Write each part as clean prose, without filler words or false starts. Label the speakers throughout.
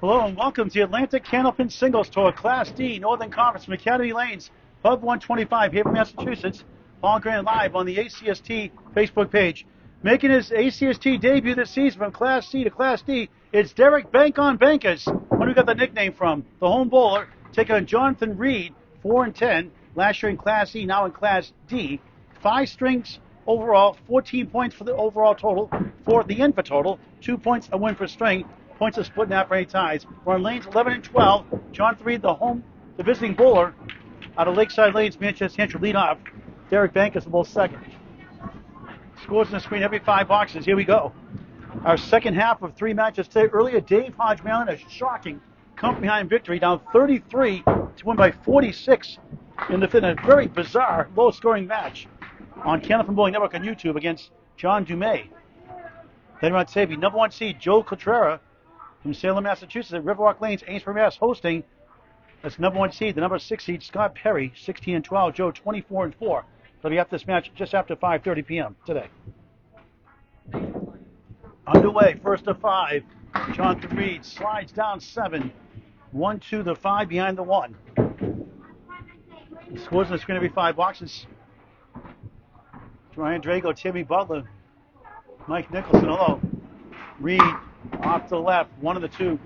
Speaker 1: Hello and welcome to the Atlantic Candlepin Singles Tour, Class D, Northern Conference from Academy Lanes, Pub 125 here from Massachusetts. Paul Grant live on the ACST Facebook page. Making his ACST debut this season from Class C to Class D, it's Derek Bankus. Where do we got the nickname from? The home bowler taking on Jonathan Reid, 4-10, last year in Class E, now in Class D. 5 strings overall, 14 points for the overall total, for the in for total, 2 points a win per string. Points are split in half for any ties. We're on lanes 11 and 12. Jonathan Reid, the visiting bowler out of Lakeside Lanes, Manchester Hampshire, lead off. Derek Bankus, the ball second. Scores on the screen every 5 boxes. Here we go. Our second half of 3 matches today. Earlier, Dave Hodge-Malin, a shocking come behind victory, down 33 to win by 46 in a very bizarre, low-scoring match on Candlepin Bowling Network on YouTube against John Dumais. Then on Savvy, number 1 seed Joe Cotrera from Salem, Massachusetts at Riverwalk Lanes, Amesbury, Mass. hosting. That's number 1 seed, the number 6 seed Scott Perry, 16 and 12. Joe, 24 and 4. They'll be at this match just after 5:30 p.m. today. Underway, first of 5. Jonathan Reid slides down 7. 1-2 the 5 behind the 1. Scores on the screen every 5 boxes. Ryan Drago, Timmy Butler, Mike Nicholson, hello. Reid off to the left, 1 of the 2.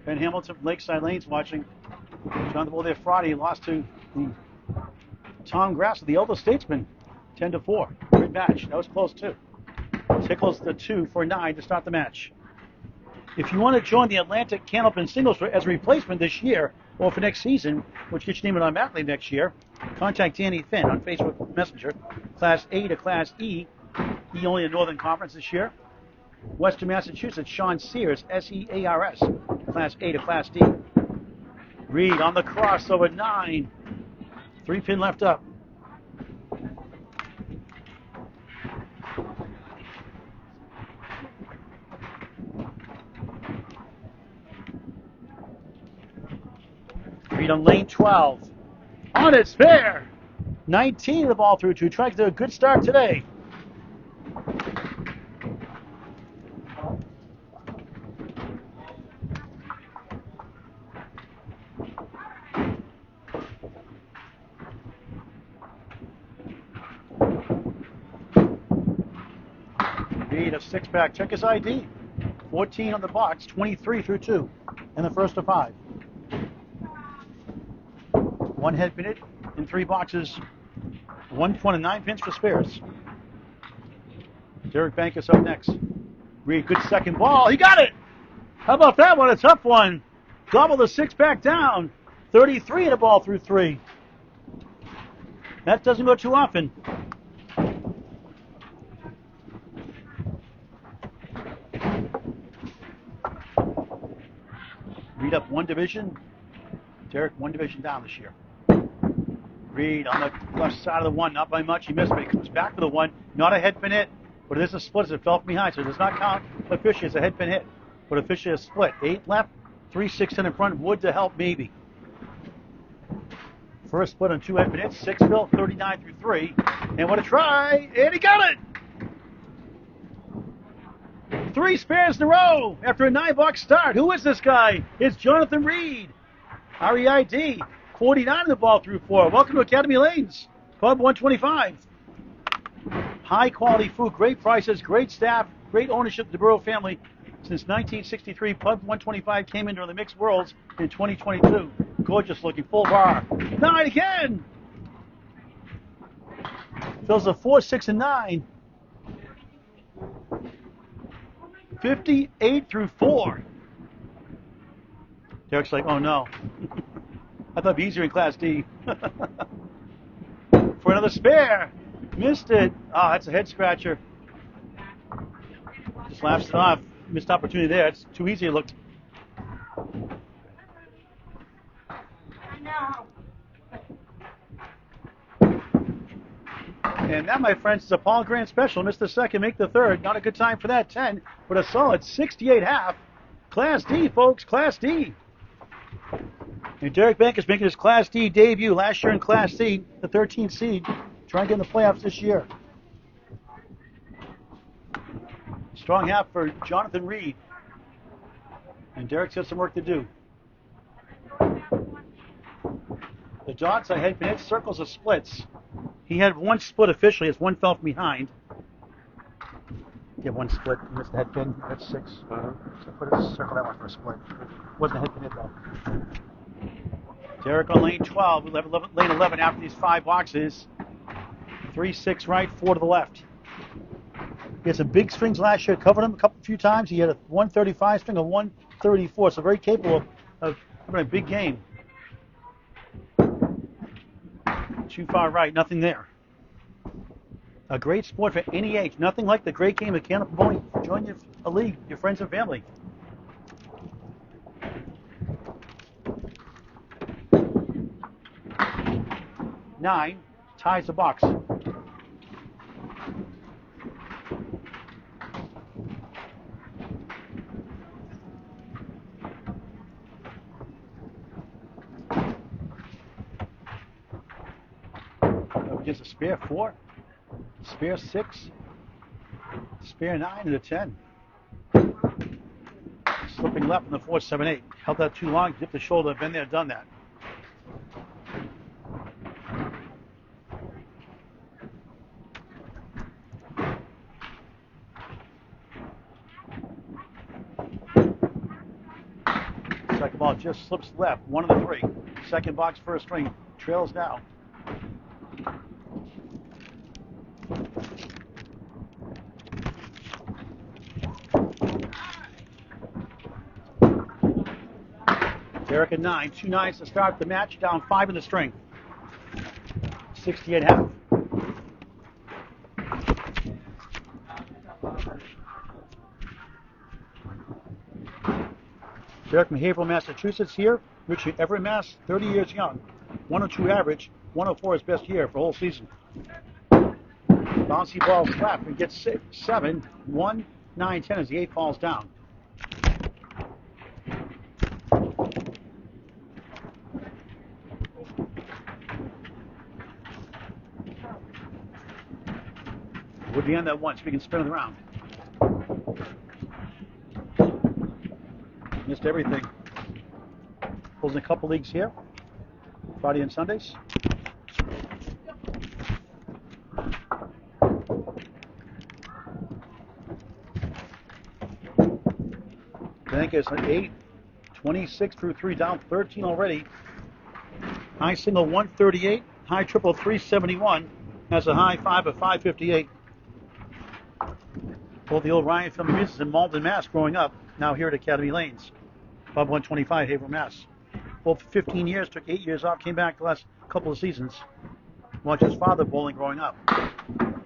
Speaker 1: Ben Hamilton from Lakeside Lanes watching. John the Bull there Friday, lost to Tom Grass, the elder statesman, 10-4. Great match. That was close too. Tickles the 2 for 9 to start the match. If you want to join the Atlantic Candlepin Singles as a replacement this year or for next season, which gets you named on Mat League next year, contact Danny Finn on Facebook Messenger. Class A to Class E. He only in Northern Conference this year. Western Massachusetts, Sean Sears, S-E-A-R-S. Class A to Class D. Reid on the crossover, 9. 3-pin left up. Reid on lane 12. On its fair. 19 the ball through 2. Trying to do a good start today. Reid a 6-pack. Check his ID. 14 on the box. 23 through 2 in the first of 5. 1 head pin hit in 3 boxes. 129 pins for spares. Derek Bankus up next. Reid, good second ball. He got it! How about that one? A tough one. Gobble the 6-pack down. 33 in a ball through 3. That doesn't go too often. Reid up 1 division. Derek 1 division down this year. Reid on the left side of the 1, not by much. He missed, but he comes back to the 1. Not a head pin hit, but it is a split as it fell from behind, so it does not count officially as a head pin hit, but officially a split. 8 left, 3 6 in front. Wood to help maybe. First split on 2 head pin hits. 6 fill, 39 through 3. And what a try, and he got it! 3 spares in a row after a 9-box start. Who is this guy? It's Jonathan Reid. R-E-I-D. 49 in the ball through 4. Welcome to Academy Lanes, Pub 125. High quality food, great prices, great staff, great ownership of the Burrow family. Since 1963, Pub 125 came into the mixed worlds in 2022. Gorgeous looking, full bar. 9 again! Fills a 4, 6, and 9. 58 through 4. Derek's like, oh no. I thought it'd be easier in Class D. For another spare. Missed it. Oh, that's a head scratcher. Just laughs it off. Missed opportunity there. It's too easy it looked.
Speaker 2: I know.
Speaker 1: And that, my friends, is a Paul Grant special. Missed the second, make the third. Not a good time for that 10, but a solid 68 half. Class D, folks. Class D. And Derek Bankus making his Class D debut last year in Class C, the 13th seed, trying to get in the playoffs this year. Strong half for Jonathan Reid. And Derek's got some work to do. The dots I had hit, circles of splits. He had one split officially as one fell from behind. Get one split. He missed the head pin. That's 6. So put a circle that one for a split. Wasn't a head pin hit though. Derek on lane 12. Lane 11 after these 5 boxes. 3, 6 right, 4 to the left. He had some big swings last year. Covered him a few times. He had a 135 swing, a 134. So very capable of having a big game. Too far right, nothing there. A great sport for any age. Nothing like the great game of Candlepin bowling. Join a league, your friends and family. Nine ties the box. Against a spare 4, spare 6, spare 9, and a 10. Slipping left in the 4, 7, 8. Held that too long, dipped the shoulder, been there, done that. Second ball just slips left, 1 of the 3. Second box, first string, trails now. Derek at 9, 2 9s to start the match, down 5 in the string. 60.5. Derek from Haverhill, Massachusetts here. Richard Everett, Mass, 30 years young. 102 average, 104 his best year for a whole season. Bouncy balls left and gets 7, 1, 9, 10 as the 8 falls down. Would be on that once. We can spin it around. Missed everything. Pulls in a couple leagues here. Friday and Sundays. Bankus an 8, 26 through 3, down 13 already. High single 138, high triple 371. Has a high 5 of 558. Both the old Ryan family musicians in Malden, Mass. Growing up, now here at Academy Lanes. Above 125, Haverhill, Mass. Both for 15 years, took 8 years off, came back the last couple of seasons. Watched his father bowling growing up.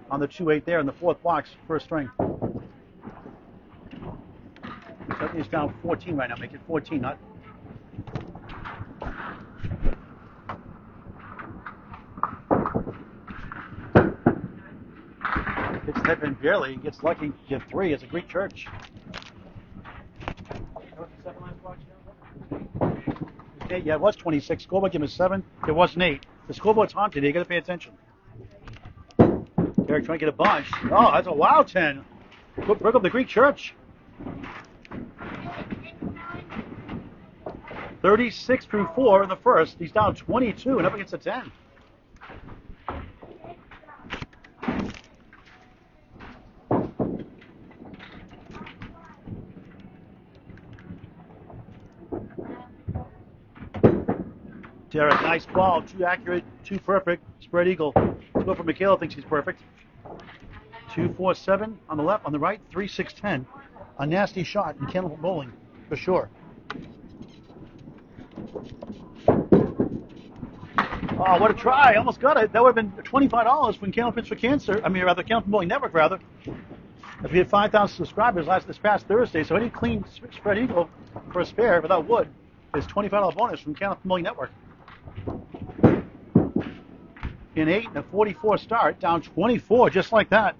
Speaker 1: On the 2-8 there in the 4th box, first string. He's down 14 right now, make it 14, not. Hits the headpin barely, gets lucky, get 3. It's a Greek church. Okay, yeah, it was 26. Scoreboard gave him a 7. It was an 8. The scoreboard's haunted. You got to pay attention. Derek trying to get a bunch. Oh, that's a wild 10. Broke up the Greek church. 36 through 4 in the first. He's down 22 and up against a 10. Derek, nice ball. Too accurate, too perfect. Spread eagle. Let's go for Michaela, thinks he's perfect. 2-4-7 on the left, on the right, 3-6-10. A nasty shot in Candlepin bowling, for sure. Oh, what a try. Almost got it. That would have been $25 from Candlepins for Cancer. I mean, rather, Candlepin Bowling Network, rather. If we had 5,000 subscribers this past Thursday, so any clean spread eagle for a spare without wood is $25 bonus from Candlepin Bowling Network. In 8 and a 44 start, down 24, just like that.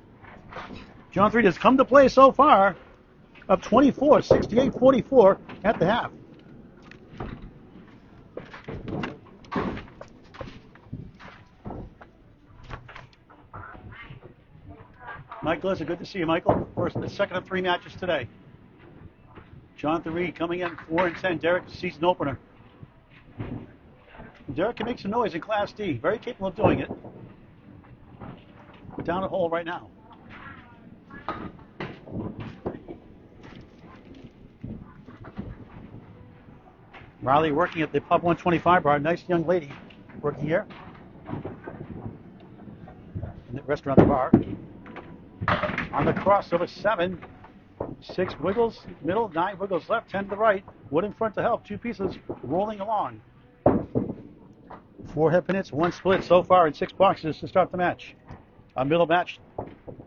Speaker 1: John 3 has come to play so far. Up 24, 68-44 at the half. Michael, it's good to see you, Michael. Second of 3 matches today. Jonathan Reid coming in 4-10. Derek, season opener. Derek can make some noise in Class D. Very capable of doing it. We're down a hole right now. Riley working at the Pub 125 bar. Nice young lady working here. In the restaurant bar. On the crossover, 7. 6 wiggles middle, 9 wiggles left, 10 to the right. Wood in front to help. 2 pieces rolling along. 4 head pennants, 1 split so far in 6 boxes to start the match. A middle match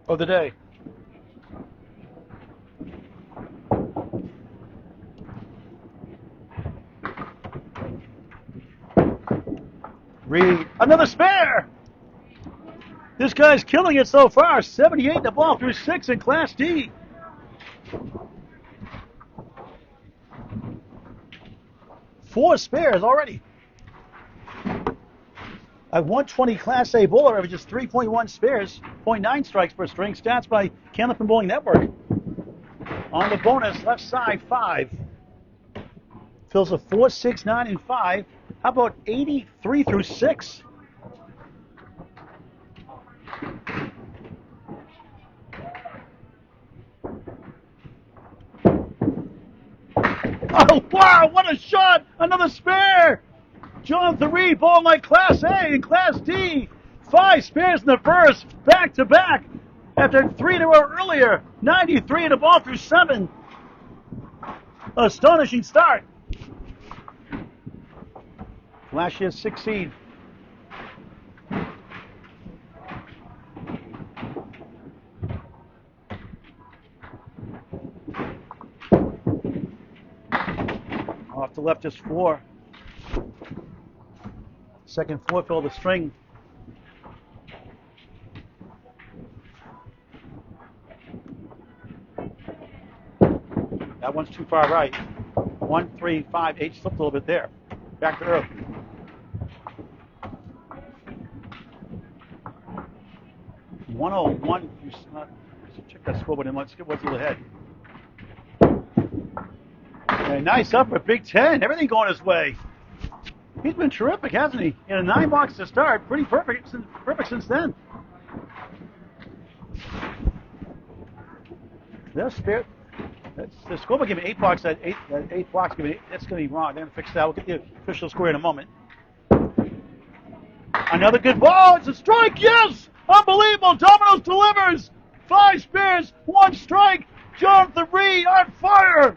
Speaker 1: of the day. Reid, another spare! This guy's killing it so far. 78 the ball through 6 in Class D. Four spares already. A 120 Class A bowler averages 3.1 spares, 0.9 strikes per string. Stats by Candlepin Bowling Network. On the bonus, left side, 5. Fills a 4, 6, 9, and 5. How about 83 through 6? Oh, wow, what a shot! Another spare! Jonathan Reid bowling like Class A and Class D. 5 spares in the first, back to back. After 3 to go earlier, 93 in the ball through 7. Astonishing start. Last year's 6 seed. Off the left is 4. Second 4 fill the string. That one's too far right. 1, 3, 5, 8 slipped a little bit there. Back to earth. $101. Check that scoreboard and let's get what's a little ahead. Okay, nice effort, Big Ten. Everything going his way. He's been terrific, hasn't he? In a 9 box to start, pretty perfect since then. The scoreboard gave me 8 box. That eight box gave me 8. That's going to be wrong. They're going to fix that. We'll get the official score in a moment. Another good ball. It's a strike. Yes! Unbelievable. Domino's delivers. 5 spares, 1 strike. Jonathan Reid on fire.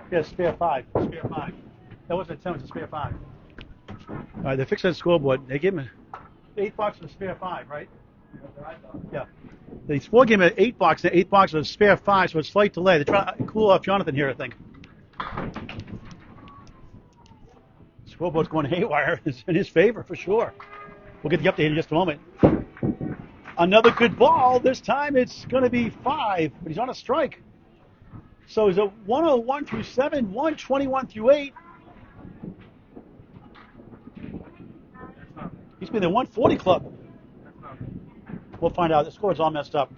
Speaker 1: Yeah, spare 5. Spare 5. That wasn't a 10, it was a spare 5. All right, they fixed that scoreboard. They gave him 8 bucks for the spare 5, right? Yeah. The sport gave him an 8 bucks, and 8 bucks was a spare 5, so it's a slight delay. They're trying to cool off Jonathan here, I think. Scoreboard's going haywire. It's in his favor for sure. We'll get the update in just a moment. Another good ball. This time it's going to be 5, but he's on a strike. So he's a 101 through 7, 121 through 8. He's been in the 140 club. We'll find out. The score's all messed up.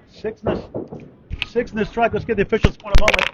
Speaker 1: Six in the strike. Let's get the official score in a moment.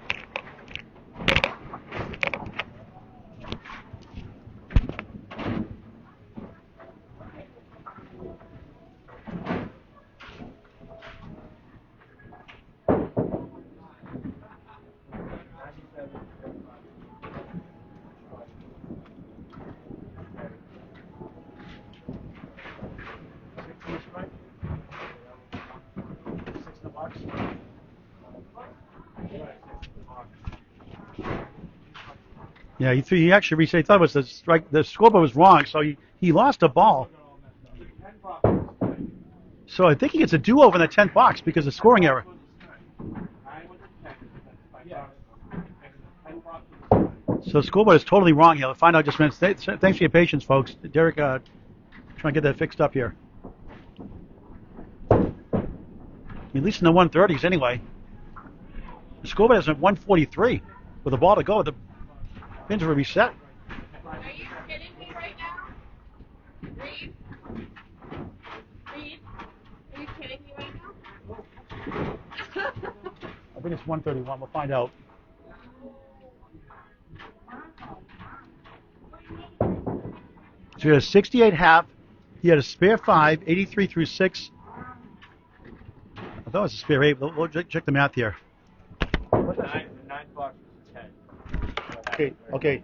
Speaker 1: Yeah, he actually reset. He thought it was the strike. The scoreboard was wrong, so he lost a ball. So I think he gets a do-over in the 10th box because of scoring error. So the scoreboard is totally wrong here. We'll find out just a minute. Thanks for your patience, folks. Derek, trying to get that fixed up here. At least in the 130s anyway. The scoreboard is at 143 with a ball to go. The pins are reset.
Speaker 2: Are you kidding me right now? Reid? Reid? Are you kidding me right now?
Speaker 1: I think it's 131. We'll find out. So he had a 68 half. He had a spare 5, 83 through 6. I thought it was a spare 8. We'll check the math here.
Speaker 3: The ninth box is 10.
Speaker 1: Okay.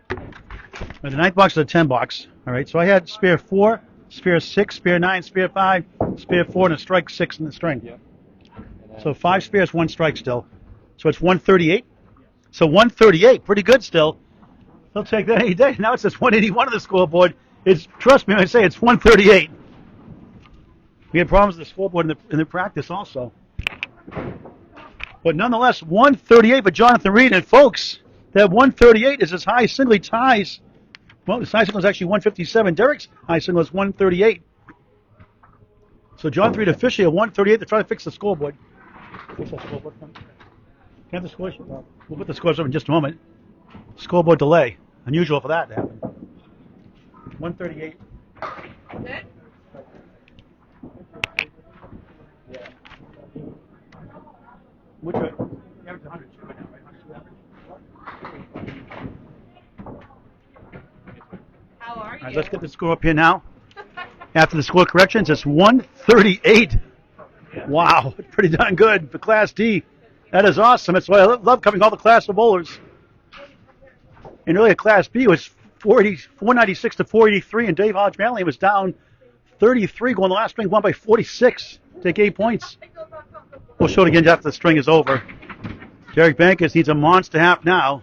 Speaker 1: The ninth box is a 10 box. All right, so I had spare 4, spare 6, spare 9, spare 5, spare 4, and a strike 6 in the string.
Speaker 3: Yep.
Speaker 1: So 5 spares, 1 strike still. So it's 138. So 138, pretty good still. He'll take that any day. Now it says 181 on the scoreboard. Trust me when I say it's 138. We had problems with the scoreboard in the practice also. But nonetheless, 138 for Jonathan Reid. And folks, that 138 is his high single. He ties. Well, his high single is actually 157. Derek's high single is 138. So Jonathan Reid officially at 138. They're trying to fix the scoreboard. Fix that scoreboard. Can I have the scores? We'll put the scores up in just a moment. Scoreboard delay. Unusual for that to happen. 138.
Speaker 2: Good?
Speaker 1: Which way? Yeah, it's 100 right now, right?
Speaker 2: How are you?
Speaker 1: All right, let's get the score up here now. After the score corrections, it's 138. Wow, pretty darn good for Class D. That is awesome. That's why I love covering all the Class of bowlers. And really, Class B was 496 to 483, and Dave Hodge Manley was down 33, going the last string, won by 46. Take 8 points. We'll show it again after the string is over. Derek Bankus needs a monster half now.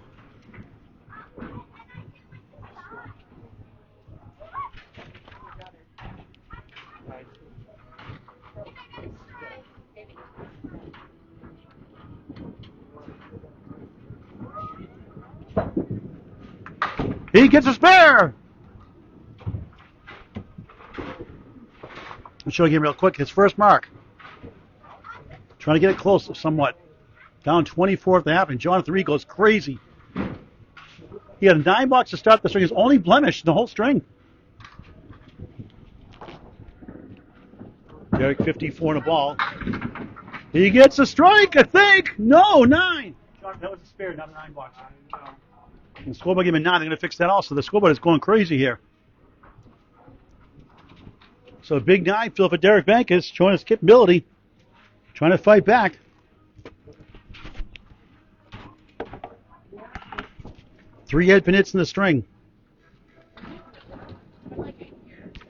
Speaker 1: He gets a spare. I'll show you again real quick. His first mark. Trying to get it close somewhat. Down 24 at the half, and Jonathan Reid goes crazy. He had a 9 box to start the string. His only blemish in the whole string. Derek 54 in a ball. He gets a strike, I think. No, 9. John, that was a spare, not a 9 box. And the scoreboard gave him a 9. They're going to fix that also. The scoreboard is going crazy here. So a big 9 fill for Derek Bankus, showing his capability. Trying to fight back. Three Ed Pinits in the string.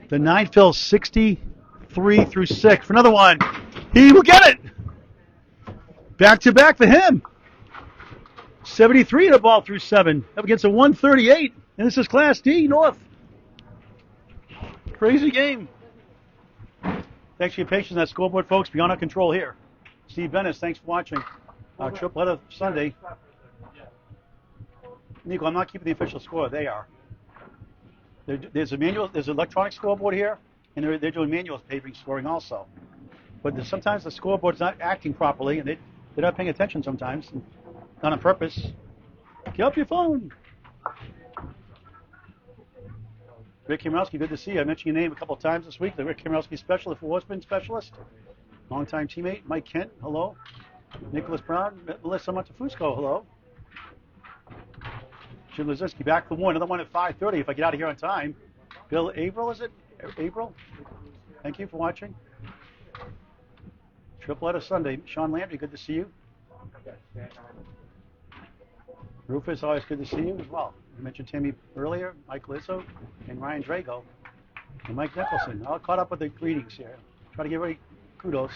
Speaker 1: The 9 fill 63 through 6 for another one. He will get it. Back to back for him. 73 in a ball through 7. Up against a 138. And this is Class D North. Crazy game. Thanks for your patience on that scoreboard, folks. Beyond our control here. Steve Bennis, thanks for watching. Triple header Sunday. Nico, I'm not keeping the official score. They are. There's an electronic scoreboard here, and they're doing manual paving scoring also. But sometimes the scoreboard's not acting properly, and they're not paying attention sometimes, not on purpose. Get up your phone. Rick Kimrowski, good to see you. I mentioned your name a couple of times this week. The Rick Kimrowski specialist, horseman specialist, longtime teammate. Mike Kent, hello. Nicholas Brown, Melissa Montefusco, hello. Jim Lazinski back for one. Another one at 5:30 if I get out of here on time. Bill Averill, is it? Averill? Thank you for watching. Triple header Sunday. Sean Landry, good to see you. Rufus, always good to see you as well. I mentioned Timmy earlier, Mike Lizzo, and Ryan Drago, and Mike Nicholson. All caught up with the greetings here. Try to give everybody kudos.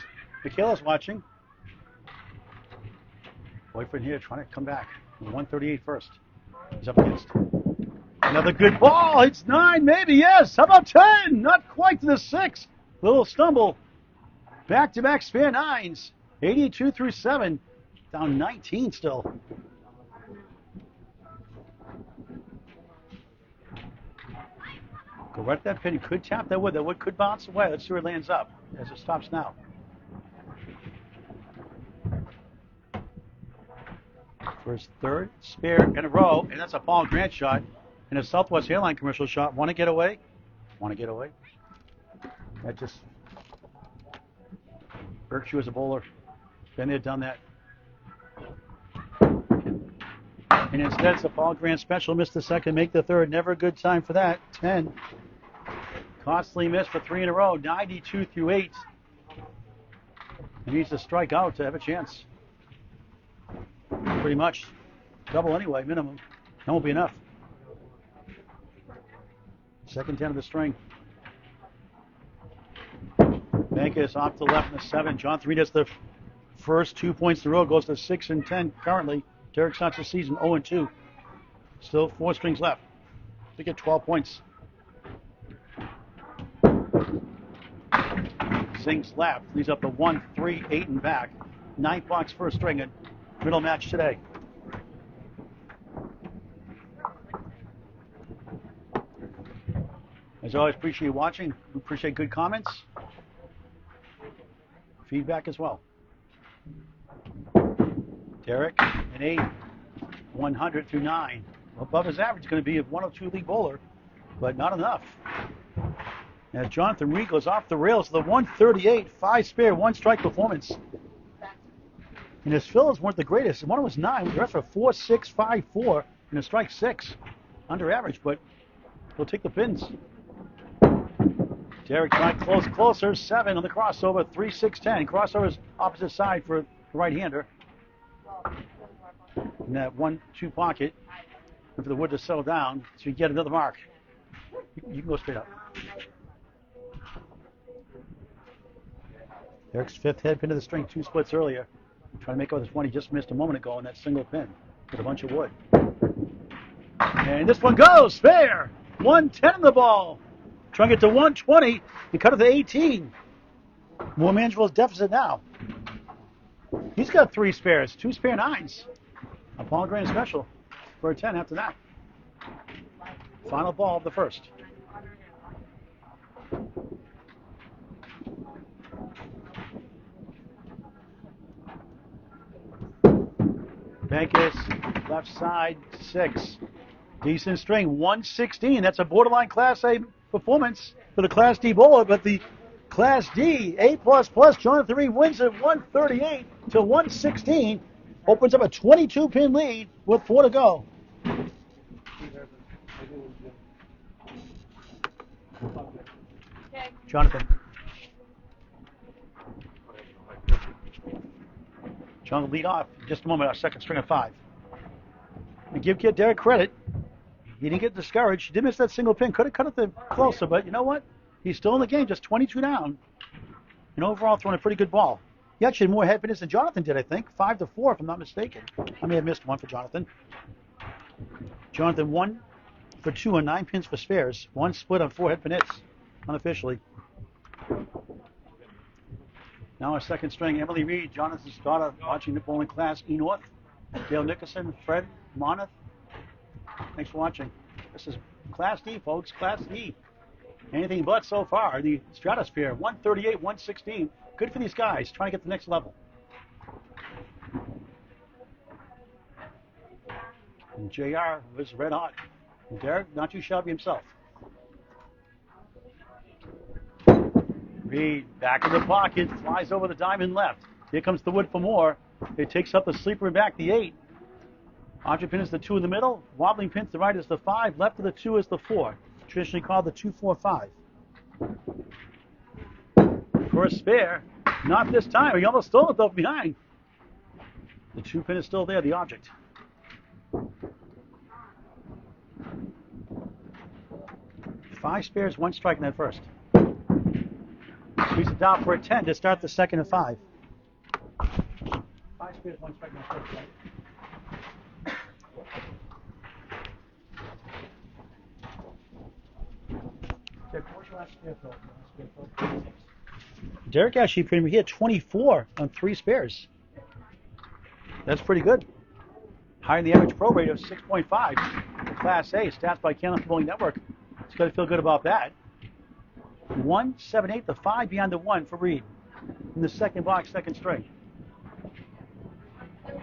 Speaker 1: Michaela's watching. Boyfriend here trying to come back. 138 first. He's up against. Another good ball. It's 9, maybe, yes. How about 10? Not quite to the 6. Little stumble. Back-to-back spare 9s. 82 through 7. Down 19 still. Go right at that pin. You could tap that wood. That wood could bounce away. Let's see where it lands up as it stops now. for his third spare in a row, and that's a Paul Grant shot. And a Southwest Airline commercial shot. Want to get away? Want to get away? That just irks you as a bowler. Been there, done that. And instead, it's a Paul Grant special. Missed the second, make the third. Never a good time for that. 10. Costly miss for 3 in a row. 92 through 8. He needs to strike out to have a chance. Pretty much. Double anyway, minimum. That won't be enough. Second 10 of the string. Bankus off to the left in the 7. Jonathan Reid has the first 2 points in a row. Goes to 6 and 10 currently. Derek starts the season 0 and 2. Still 4 strings left. To get 12 points. Sings left. Leaves up to 1, 3, 8 and back. 9 blocks first string and middle match today. As always, appreciate you watching. We appreciate good comments. Feedback as well. Derek, an 8, 100 through 9. Above his average, going to be a 102 league bowler, but not enough. As Jonathan Reid goes off the rails, the 138, 5 spare, 1 strike performance. And his fills weren't the greatest. One was 9, the rest were 4, 6, 5, 4, and a strike 6. Under average, but he'll take the pins. Derek trying closer, 7 on the crossover, 3, 6, 10. Crossovers opposite side for the right-hander. In that 1-2 pocket. And for the wood to settle down, so you get another mark. You can go straight up. Derek's 5th head pin to the string, 2 splits earlier. Trying to make up this one he just missed a moment ago on that single pin with a bunch of wood. And this one goes, fair! 110 in the ball. Trying to get to 120 and cut it to 18. More manageable deficit now. He's got 3 spares, 2 spare 9s. A Paul Grant special for a 10 after that. Final ball of the first. Bankus, left side, 6. Decent string, 116. That's a borderline Class A performance for the Class D bowler, but the Class D, A++, Jonathan Reid wins at 138 to 116. Opens up a 22-pin lead with 4 to go. Jonathan. Jonathan lead off in just a moment, our second string of 5. And give Kid Derek credit. He didn't get discouraged. He did miss that single pin. Could have cut it closer, but you know what? He's still in the game, just 22 down. And overall throwing a pretty good ball. He actually had more head fitness than Jonathan did, I think. 5 to 4, if I'm not mistaken. I may have missed one for Jonathan. Jonathan 1 for 2 on 9 pins for spares. 1 split on 4 head pin hits, unofficially. Now our second string, Emily Reid, Jonathan's daughter, watching the bowling class, E North, Dale Nickerson, Fred Moneth. Thanks for watching. This is Class D, folks, Class D. Anything but so far. The stratosphere, 138, 116. Good for these guys, trying to get to the next level. And JR was red hot. And Derek, not too shabby himself. Reid back in the pocket, flies over the diamond left. Here comes the wood for more. It takes up the sleeper back, the 8. Archer pin is the 2 in the middle. Wobbling pin to the right is the 5. Left of the 2 is the 4. Traditionally called the 2-4-5. First spare. Not this time. He almost stole it though behind. The 2 pin is still there, the object. Five spares, 1 strike in that first. Squeeze it down for a 10 to start the second of 5. 5 spares, 1 strike in that first, right? Derek actually he had 24 on 3 spares. That's pretty good. Higher than the average pro rate of 6.5 for Class A. Stats by Candlepin Bowling Network. It's got to feel good about that. 178 to 5 beyond the 1 for Reid in the second box, second string.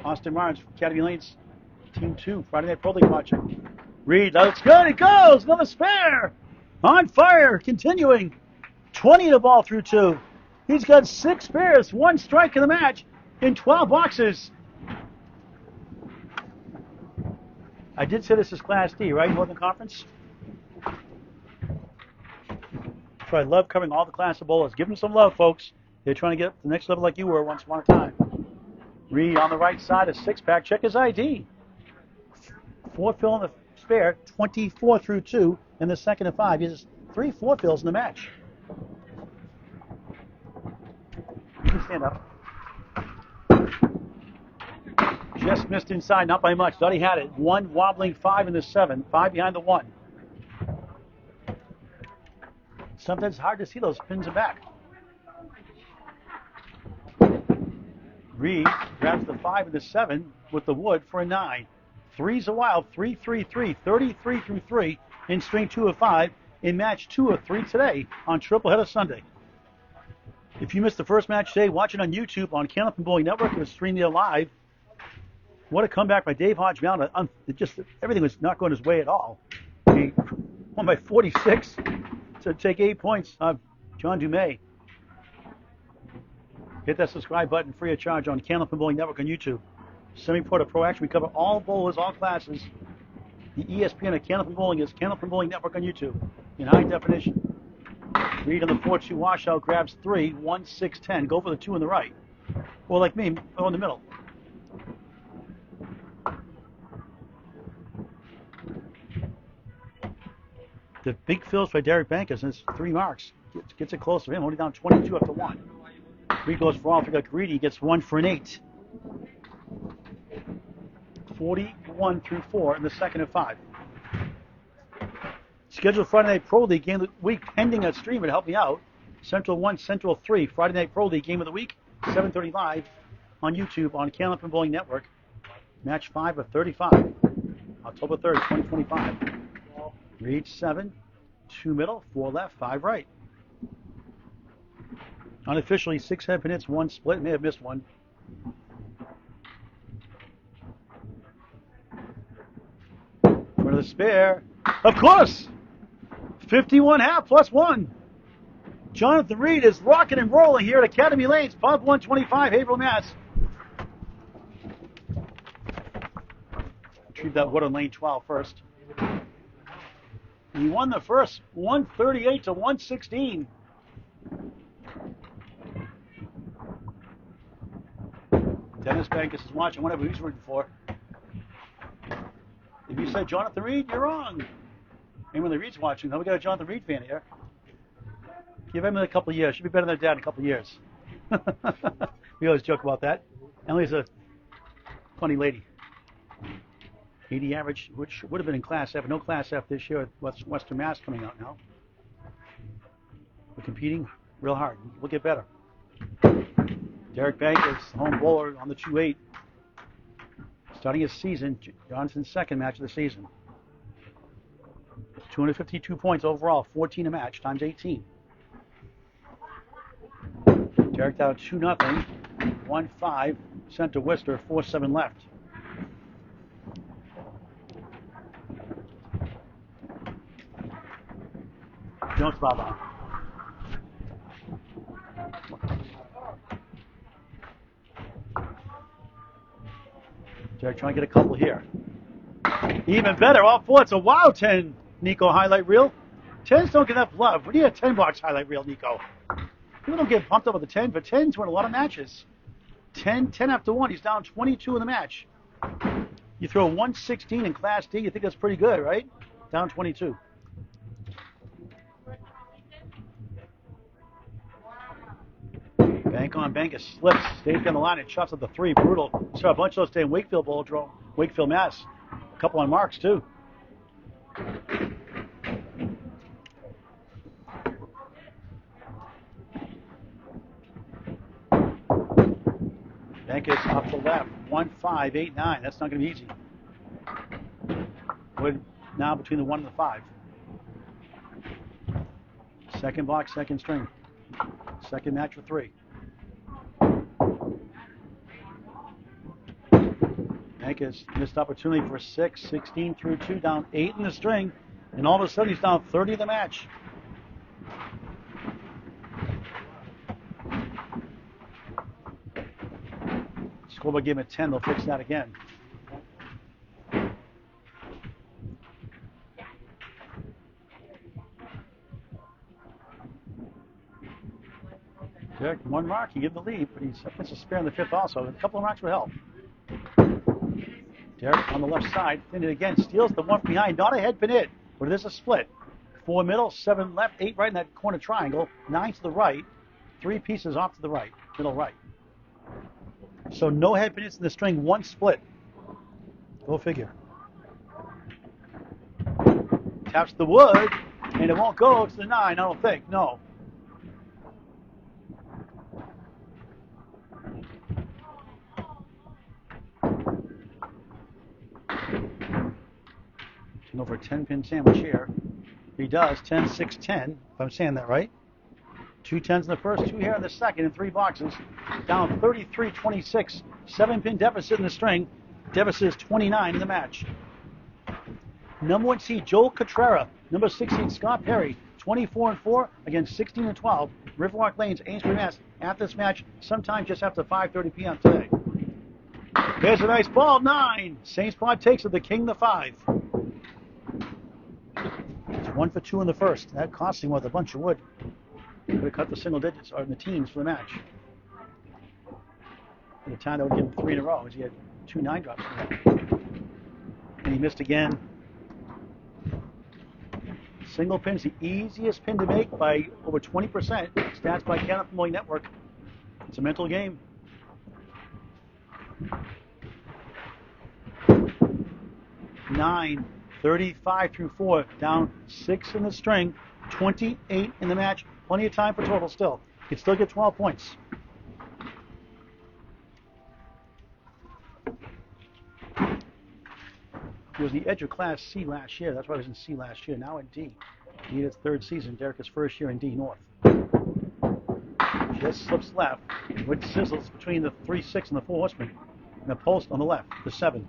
Speaker 1: Austin Marnes, Academy Lanes, Team 2, Friday Night Pro League watching. Reid, that's good. It goes. Another spare. On fire. Continuing. 20 the ball through 2. He's got 6 spares, 1 strike in the match in 12 boxes. I did say this is Class D, right? Northern Conference? So I love covering all the class of bowlers. Give them some love, folks. They're trying to get up to the next level like you were once upon a time. Reid on the right side, a 6-pack. Check his ID. 4 fill in the spare, 24 through 2 in the second and 5. He has 3 4 fills in the match. You can stand up. Just missed inside, not by much. Thought he had it. 1 wobbling 5 in the 7. 5 behind the 1. Sometimes it's hard to see those pins and back. Reid grabs the 5 and the 7 with the wood for a 9. 3's a wild. 3, 3, 3. 33 through 3 in string 2 of 5 in match 2 of 3 today on Triple Header Sunday. If you missed the first match today, watch it on YouTube on Candlepin Bowling Network. It was streamed there live. What a comeback by Dave Hodge Mountain. Everything was not going his way at all. He won by 46 to take 8 points. John Dumais. Hit that subscribe button free of charge on Candlepin Bowling Network on YouTube. Semi-Pro to Pro Action. We cover all bowlers, all classes. The ESPN at Candlepin Bowling is Candlepin Bowling Network on YouTube in high definition. Reid on the 4-2 washout grabs 3, 1, 6, 10. Go for the 2 on the right. Or like me, go in the middle. The big fills by Derek Bankus, and it's 3 marks. Gets it close to him, only down 22 after 1. Reid goes for all for got greedy, gets 1 for an 8. 41 through 4 in the second and 5. Scheduled Friday Night Pro League game of the week pending a stream to help me out. Central 1, Central 3. Friday Night Pro League game of the week, 7:30 live on YouTube on Candlepin Bowling Network. Match 5 of 35. October 3rd, 2025. Reid 7, 2 middle, 4 left, 5 right. Unofficially 6 head pin hits, 1 split. May have missed one. For the spare. Of course! 51 half plus 1. Jonathan Reid is rocking and rolling here at Academy Lanes, Pub 125, Haverhill, Mass. Retrieve that wood on lane 12 first. He won the first, 138 to 116. Dennis Bankus is watching, whatever he's rooting for. If you said Jonathan Reid, you're wrong. Emily Reid's watching, though. We got a Jonathan Reid fan here. Give Emily a couple of years. She'll be better than her dad in a couple of years. We always joke about that. Emily's a funny lady. 80 average, which would have been in Class F. No Class F this year with Western Mass coming out now. We're competing real hard. We'll get better. Derek Bankus, home bowler on the 2-8. Starting his season, Johnson's second match of the season. 252 points overall, 14 a match, times 18. Derek down 2-0, 1-5, sent to Worcester, 4-7 left. Jones Baba. Derek trying to get a couple here. Even better, all 4. It's a wow 10, Nico highlight reel. 10s don't get enough love. We need a 10 box highlight reel, Nico. People don't get pumped up with the 10, but 10s win a lot of matches. 10 after 1. He's down 22 in the match. You throw 116 in Class D, you think that's pretty good, right? Down 22. Bank on Bankus slips, stays down the line and chucks at the 3. Brutal. Saw a bunch of those today in Wakefield Bowl, Wakefield, Mass. A couple on marks, too. Bankus off the left. 1-5, 8-9. That's not going to be easy. Wood now between the 1 and the 5. Second box, second string. Second match for 3. Bankus missed opportunity for 6, 16 through 2, down 8 in the string. And all of a sudden he's down 30 in the match. Scoreboard gave him a 10. They'll fix that again. Derek, one mark, he gave the lead, but he's puts a spare in the fifth also. A couple of marks would help. Derek on the left side, pinned it again, steals the one from behind. Not a head pin hit, but it is a split. 4 middle, 7 left, 8 right in that corner triangle, 9 to the right, 3 pieces off to the right, middle right. So no head pin hits in the string, 1 split. Go figure. Taps the wood, and it won't go to the 9, I don't think, no. Over a 10-pin sandwich here. He does 10, 6, 10, if I'm saying that right. 2 10s in the first, 2 here in the second, and 3 boxes. Down 33-26. 7-pin deficit in the string. Deficit is 29 in the match. Number 1 seed Joel Cotrera. Number 6 seed Scott Perry. 24-4 against 16-12. Riverwalk Lanes, Amesbury, Mass. At this match, sometime just after 5:30 p.m. today. There's a nice ball, 9. Same spot takes it, the king, the 5. 1 for 2 in the first. That cost him with a bunch of wood. Would have cut the single digits or in the teens for the match. At the time, that would give him 3 in a row, as he had 2 9 drops. And he missed again. Single pin is the easiest pin to make by over 20%. Stats by Candlepin Network. It's a mental game. Nine. 35 through 4, down 6 in the string, 28 in the match. Plenty of time for total still. You can still get 12 points. He was the edge of Class C last year. That's why he was in C last year. Now in D. He had his 3rd season. Derek is first year in D North. Just slips left. With sizzles between the 3-6 and the 4 horsemen. And the post on the left, the 7.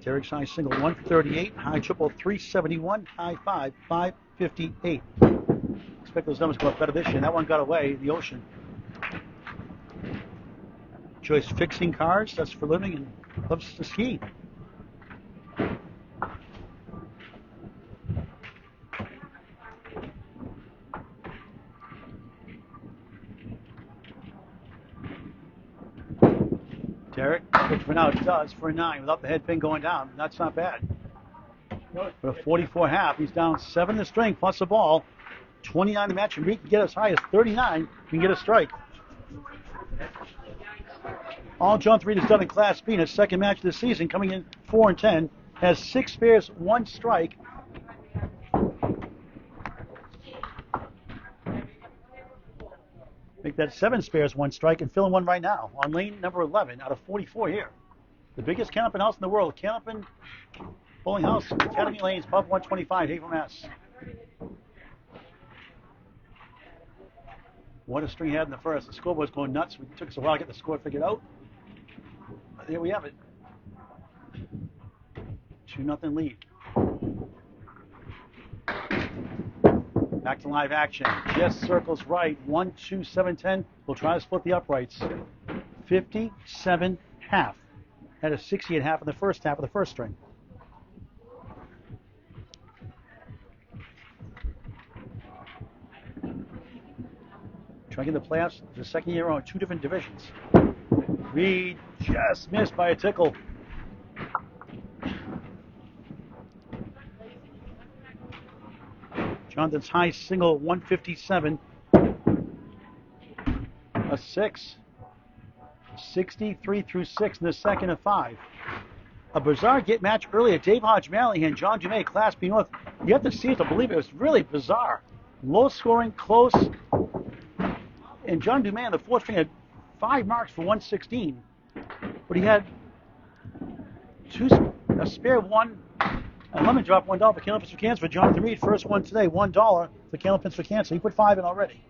Speaker 1: Derek's high single 1 for 38, high triple 371, high 5 558. Expect those numbers to go up better this year. That one got away, the ocean. Joyce fixing cars, that's for living, and loves to ski. Derek, which for now it does for a 9 without the head pin going down. That's not bad. For a 44 half, he's down 7 in the string plus a ball. 29 in the match, and Reid can get as high as 39. He can get a strike. All John Reid has done in Class B in his 2nd match of the season, coming in 4 and 10, has 6 spares, 1 strike. Make that 7 spares, 1 strike, and fill in 1 right now on lane number 11 out of 44 here. The biggest Candlepin house in the world, Candlepin Bowling House, Academy Lanes, Pub 125, Haverhill, Mass. What a string he had in the first. The scoreboard's going nuts. It took us a while to get the score figured out. But there we have it. 2-0 lead. Back to live action. Just circles right. 1, 2, 7, 10. We'll try to split the uprights. 57 half. Had a 68 half in the first half of the first string. Trying to get the playoffs for the 2nd year on 2 different divisions. Reid just missed by a tickle. Jonathan's high single 157. A 6. 63 through 6 in the second of 5. A bizarre get match earlier. Dave Hodge Malley and John Dumais, Class B North. You have to see it to believe it. It was really bizarre. Low scoring, close. And John Dumais in the 4th string had 5 marks for 116. But he had a spare 1. A lemon drop, $1 for Candlepin for Cancer for Jonathan Reid. First one today, $1 for Candlepin for Cancer. He put 5 in already.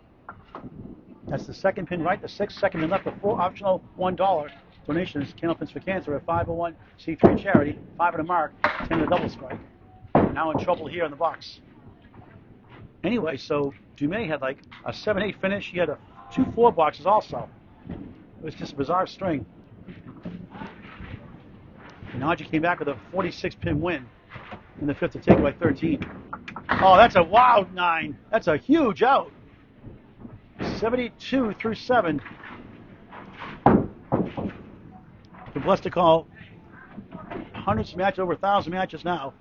Speaker 1: That's the second pin right, the sixth, second pin left, the full optional $1 donations. Candlepins for Cancer, a 501c3 charity, 5 at a mark, 10 at a double strike. Now in trouble here in the box. Anyway, so Dumais had like a 7-8 finish. He had a 2-4 boxes also. It was just a bizarre string. Naji came back with a 46-pin win in the fifth to take by 13. Oh, that's a wild 9. That's a huge out. 72 through 7. We're blessed to call hundreds of matches, over 1,000 matches now.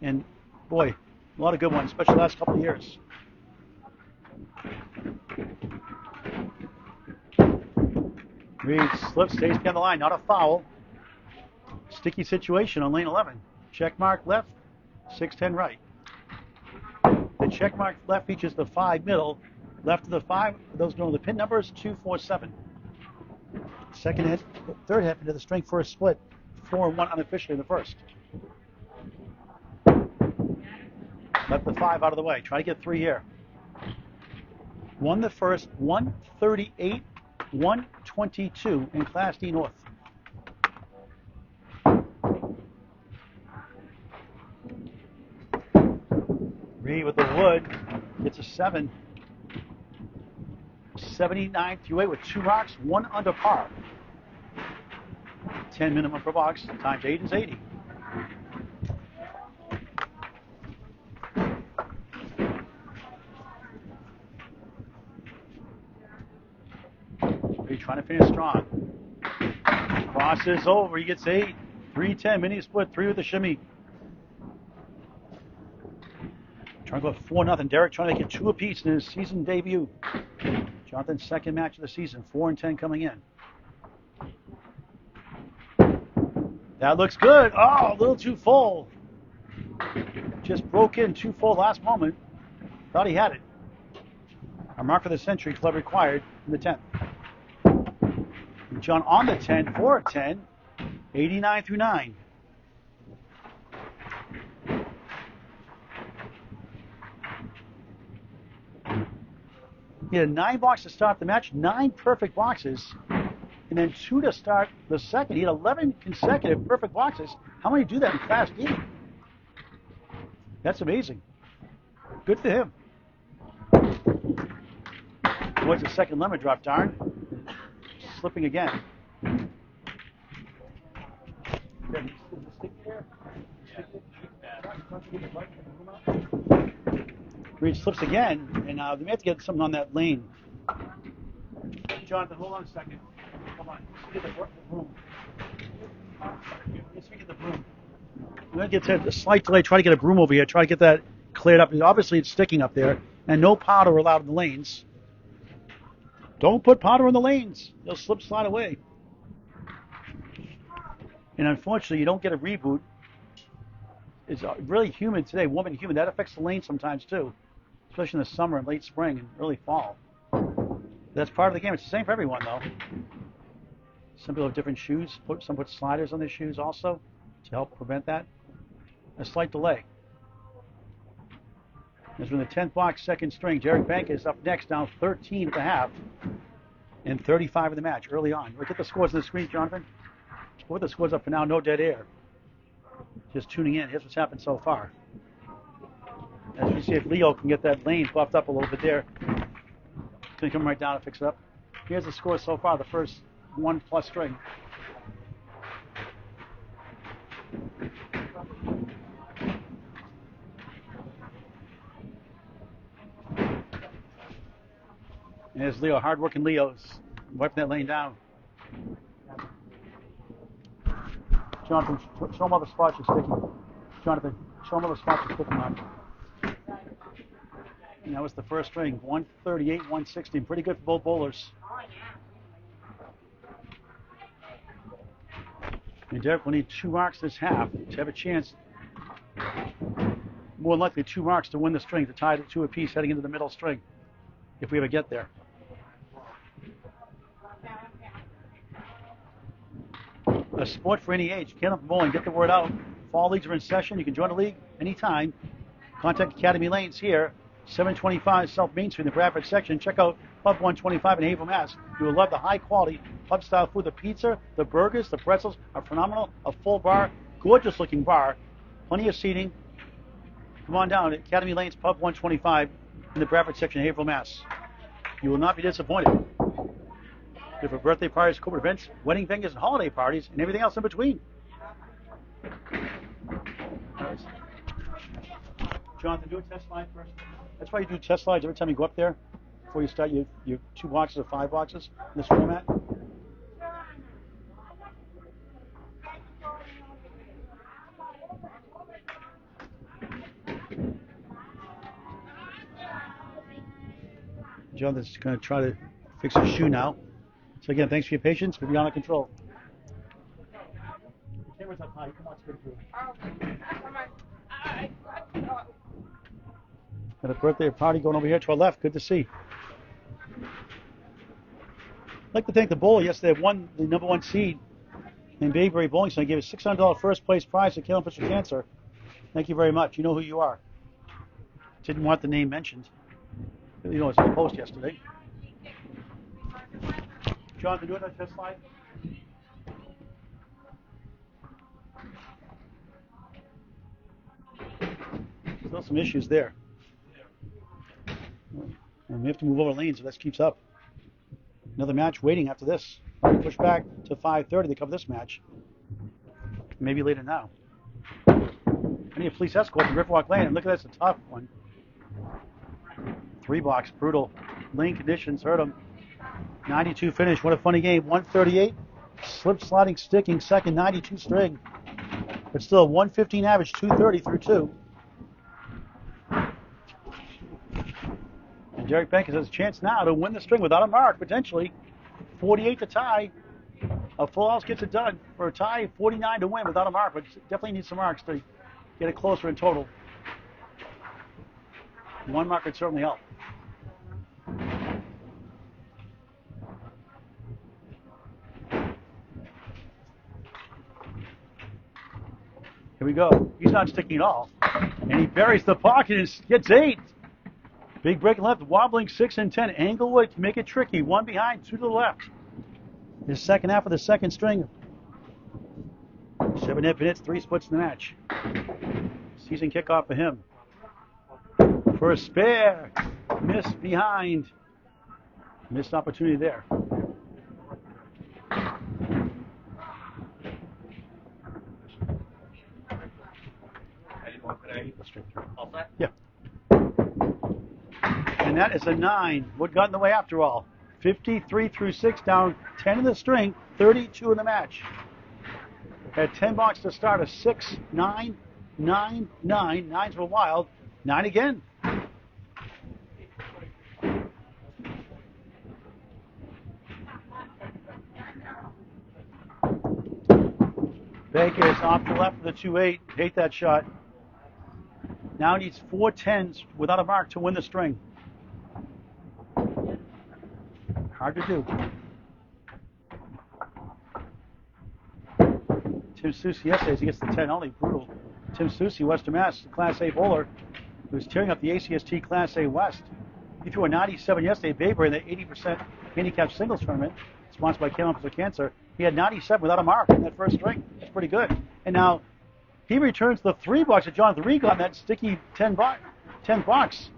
Speaker 1: And boy, a lot of good ones, especially the last couple of years. Reid slips, stays behind the line, not a foul. Sticky situation on lane 11. Check mark left, 6-10 right. The check mark left features the 5 middle. Left of the 5, for those know the pin number is 247. Second hit, third hit into the string for a split. 4-1 unofficially in the first. Left the 5 out of the way. Try to get 3 here. Won the first 138, 122 in Class D North. Reid with the wood gets a 7. 79 through 8 with 2 rocks, 1 under par. 10 minimum per box, times 8 is 80. Reid trying to finish strong. Crosses over, he gets 8. 3-10, mini split, 3 with the shimmy. Trying to go 4-0. Derek trying to get 2 apiece in his season debut. Jonathan's second match of the season, 4-10 coming in. That looks good. Oh, a little too full. Just broke in too full last moment. Thought he had it. Our mark for the century club required in the 10th. John on the 10, 4-10, 89 through 9. He had 9 boxes to start the match, 9 perfect boxes, and then 2 to start the second. He had 11 consecutive perfect boxes. How many do that in Class D? That's amazing. Good for him. What's the second lemon drop, darn? Slipping again. Reid slips again, and they may have to get something on that lane. Jonathan, hold on a second. Come on. Let's get the broom. Let's get the broom. I'm going to get a slight delay, try to get a broom over here, try to get that cleared up. Obviously, it's sticking up there, and no powder allowed in the lanes. Don't put powder in the lanes. They'll slip, slide away. And unfortunately, you don't get a reboot. It's really humid today, warm and humid. That affects the lane sometimes, too, especially in the summer and late spring and early fall. That's part of the game. It's the same for everyone, though. Some people have different shoes. Some put sliders on their shoes also to help prevent that. A slight delay. As we're in the 10th box, second string, Jarek Bankus up next, down 13 at the half, and 35 in the match early on. Look at the scores on the screen, Jonathan. What the scores up for now? No dead air. Just tuning in. Here's what's happened so far. As you see, if Leo can get that lane buffed up a little bit there, can he come right down and fix it up? Here's the score so far, the first 1+ string. And there's Leo, hard-working Leo's wiping that lane down. Jonathan, show him all the spots you're sticking. Jonathan, show him all the spots you're sticking on. And that was the first string, 138, 116. Pretty good for both bowlers. And Derek will need 2 marks this half to have a chance. More than likely 2 marks to win the string, to tie it at 2 apiece heading into the middle string, if we ever get there. A sport for any age. Candlepin Bowling, get the word out. Fall leagues are in session. You can join a league anytime. Contact Academy Lanes here, 725 South Main Street in the Bradford section. Check out Pub 125 in Haverhill, Mass. You will love the high-quality pub-style food. The pizza, the burgers, the pretzels are phenomenal. A full bar, gorgeous-looking bar, plenty of seating. Come on down to Academy Lanes Pub 125 in the Bradford section of Haverhill, Mass. You will not be disappointed. Different birthday parties, corporate events, wedding venues, and holiday parties, and everything else in between. Jonathan, do a test slide first. That's why you do test slides every time you go up there before you start your 2 boxes or 5 boxes in this format. Jonathan's going to try to fix his shoe now. So again, thanks for your patience. We'll be under control. The camera's up high. Come on, straight through. Got a birthday party going over here to our left. Good to see. I'd like to thank the bowler yesterday. Won the number 1 seed in Bayberry Bowling Center. Gave a $600 first place prize to Candlepin for Cancer. Thank you very much. You know who you are. Didn't want the name mentioned. You know, it's in the post yesterday. Jonathan, do another test slide. Still some issues there. And we have to move over lanes if this keeps up. Another match waiting after this. Push back to 5:30 to cover this match. Maybe later now. I need a police escort to Riverwalk Lane. And look at this, a tough one. 3 box, brutal. Lane conditions hurt him. 92 finish. What a funny game. 138. Slip sliding sticking second, 92 string. But still 115 average, 230 through 2. And Derek Bankus has a chance now to win the string without a mark, potentially. 48 to tie. A full house gets it done for a tie, 49 to win without a mark, but definitely needs some marks to get it closer in total. 1 mark would certainly help. Here we go. He's not sticking at all. And he buries the pocket and gets 8. Big break left, wobbling 6 and 10. Englewood can make it tricky. 1 behind, 2 to the left. His second half of the second string. 7 minutes, 3 splits in the match. Season kickoff for him. For a spare. Miss behind. Missed opportunity there. Yeah. And that is a 9. What got in the way after all? 53 through 6 down, 10 in the string, 32 in the match. Had 10 blocks to start, a 6, 9, 9, 9. 9s were wild. 9 again. Bankus off the left of the 2-8. Hate that shot. Now needs 4 10s without a mark to win the string. Hard to do. Tim Susi yesterday, as he gets the 10 only, brutal. Tim Susi, Western Mass, Class A bowler, who was tearing up the ACST Class A West. He threw a 97 yesterday at Bayberry in the 80% handicap singles tournament, sponsored by Candlepin for Cancer. He had 97 without a mark in that first string. That's pretty good. And now he returns the 3 bucks that Jonathan Reid got in that sticky 10 bucks.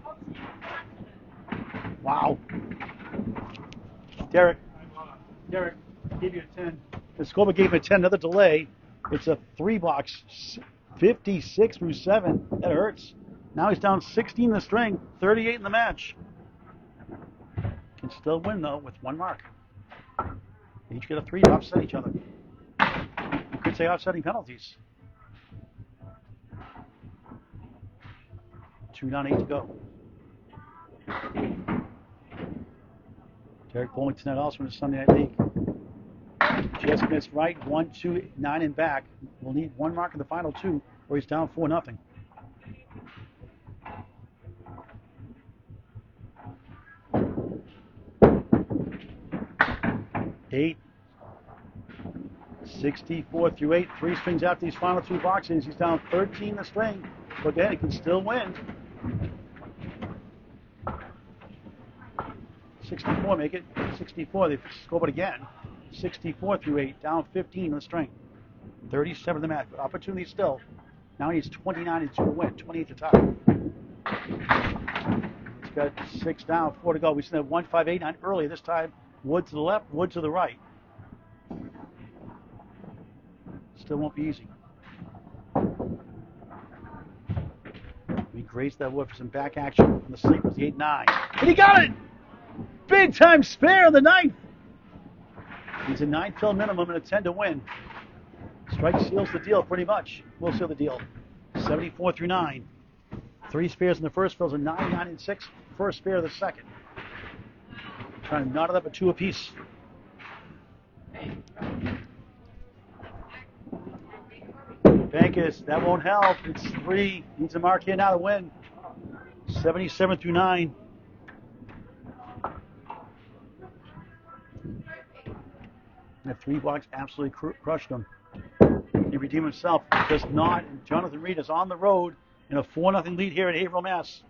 Speaker 1: Wow. Derek gave you a 10. The scoreboard gave him a 10, another delay. It's a 3 box, 56 through 7. That hurts. Now he's down 16 in the string, 38 in the match. Can still win, though, with 1 mark. They each get a 3 to offset each other. You could say offsetting penalties. 2 down, 8 to go. Derek Bullington had also in the Sunday Night League. Just missed right, 1, 2, 9 and back. We'll need 1 mark in the final 2, or he's down 4-0. Eight. 64 through 8. 3 strings after these final 2 boxes. He's down 13 in the string. But again, he can still win. 64 make it. 64, they score it again. 64 through 8, down 15 on the string. 37 the match. Opportunity still. Now he needs 29 and 2 to win. 28 to tie. He's got 6 down, 4 to go. We seen that 1, 5, 8, 9 early. This time, Wood to the left, Wood to the right. Still won't be easy. He grazed that wood for some back action on the sleepers, the 8-9. And he got it! Big time spare on the 9th. He's a 9 fill minimum and a 10 to win. Strike seals the deal pretty much. Will seal the deal. 74 through 9. 3 spares in the first fills, a 9, 9, and 6. First spare of the second. Trying to knot it up at 2 apiece. Bankus, that won't help. It's 3. Needs a mark here now to win. 77 through 9. And the 3 blocks absolutely crushed him. He redeemed himself. Does not. Jonathan Reid is on the road in a 4-0 lead here at Haverhill, Mass.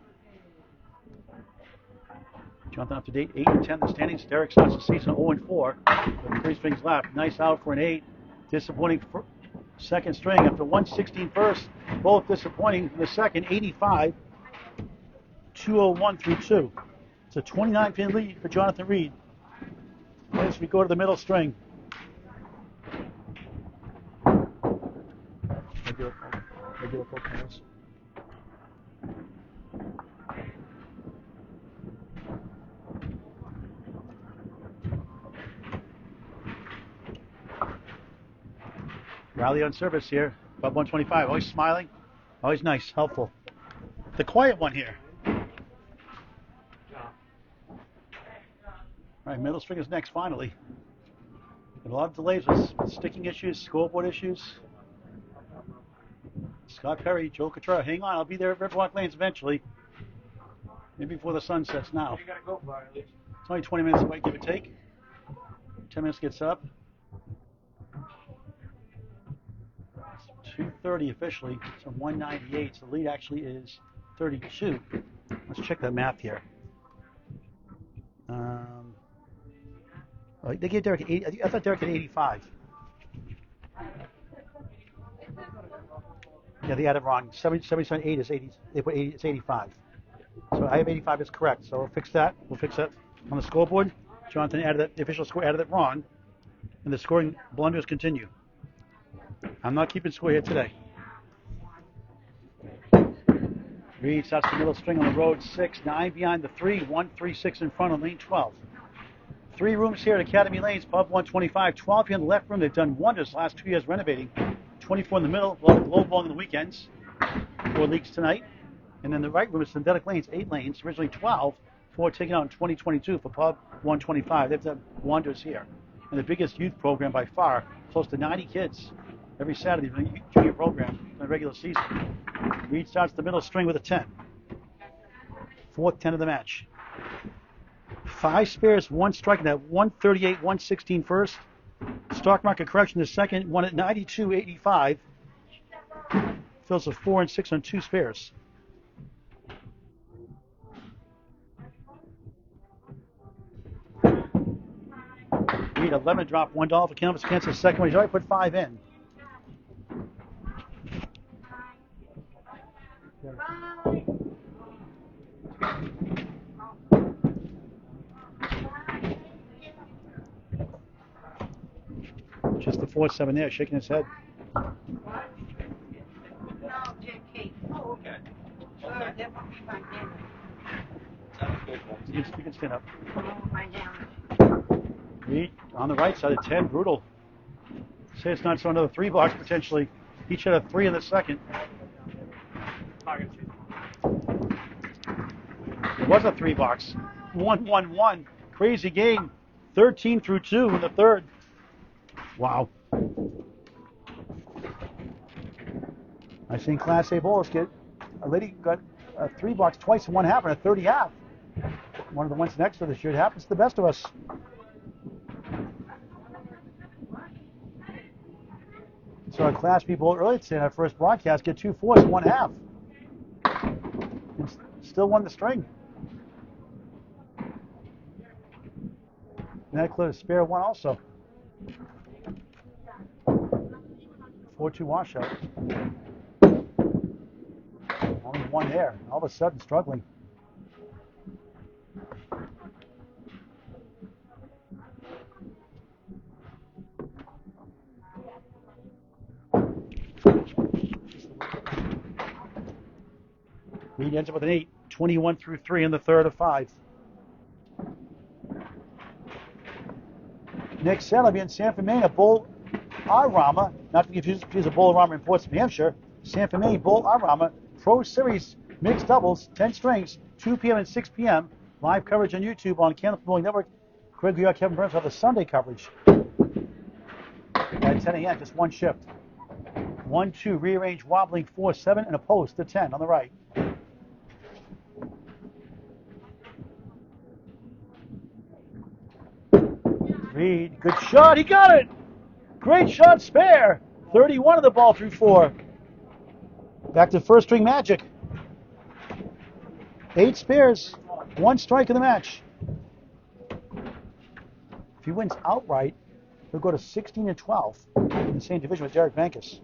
Speaker 1: Jonathan up to date, 8 and 10 the standings. Derek starts the season 0 and 4 with 3 strings left. Nice out for an 8. Disappointing second string after 116 first. Both disappointing in the second, 85, 201 through 2. It's a 29-pin lead for Jonathan Reid. As we go to the middle string. Regular full panels. Rally on service here, about 125. Always smiling, always nice, helpful. The quiet one here. All right, middle string is next, finally. A lot of delays with sticking issues, scoreboard issues. Scott Perry, Joe Cottrell, hang on, I'll be there at Riverwalk Lanes eventually. Maybe before the sun sets now.
Speaker 3: You gotta go for it, at least.
Speaker 1: It's only 20 minutes away, give or take. 10 minutes to get set up. 2:30 officially, so 198. So the lead actually is 32. Let's check that math here. They gave Derek 80. I thought Derek had 85. Yeah, they had it wrong. 77.8 is 80. They put 80. It's 85. So I have 85 is correct. So we'll fix that. We'll fix that on the scoreboard. Jonathan added that. The official score added it wrong, and the scoring blunders continue. I'm not keeping score here today. Reid starts the middle string on the road, 6, 9 behind the 3, 1, 3, 6 in front on lane 12. 3 rooms here at Academy Lanes, pub 125, 12 here in the left room. They've done wonders the last 2 years renovating. 24 in the middle, a lot of glow bowling on the weekends. 4 leagues tonight. And then the right room is synthetic lanes, 8 lanes, originally 12, 4 taken out in 2022 for pub 125. They've done wonders here. And the biggest youth program by far, close to 90 kids every Saturday for the junior program in the regular season. Reid starts the middle string with a 10. 4th 10 of the match. 5 spares, 1 strike in that 138, 116 first. Stock market correction the second, 1 at 92.85. Fills a 4 and 6 on 2 spares. Reid 11 drop, $1 for Candlepin against the second one. He's already put 5 in. Just the 4-7 there, shaking his head.
Speaker 2: No, JK. Oh, okay. That must be my damage.
Speaker 1: You can stand up.
Speaker 2: Oh, my damage.
Speaker 1: Reid on the right side at 10, brutal. Say it's not so another 3 blocks potentially. Each had a 3 in the second. It was a 3 box. 1-1-1. Crazy game. 13 through 2 in the third. Wow. I've seen Class A bowlers get, a lady got a 3 box twice in 1/2 and a 30 half. One of the ones next to this year. It happens to the best of us. So a Class B bowler earlier today in our first broadcast get 2 4s in 1/2. And still won the string. And that included a spare one also. 4-2 washout. Only one there. All of a sudden struggling. Reid ends up with an 8, 21 through 3 in the third of 5. Next set will be in Sanford, Maine, a Bull Arama, not to be confused with a Bull Arama in Portsmouth, New Hampshire. Sanford, Maine, Bull Arama, Pro Series mixed doubles, 10 strings, 2 p.m. and 6 p.m. Live coverage on YouTube on Candlepin Bowling Network. Greg York, Kevin Burns have the Sunday coverage at 10 a.m. Just one shift. 1-2 rearrange wobbling 4-7 and a post to 10 on the right. Reid, good shot, he got it! Great shot, spare! 31 of the ball through 4. Back to first string magic. 8 spares, 1 strike in the match. If he wins outright, he'll go to 16-12 in the same division with Derek Bankus.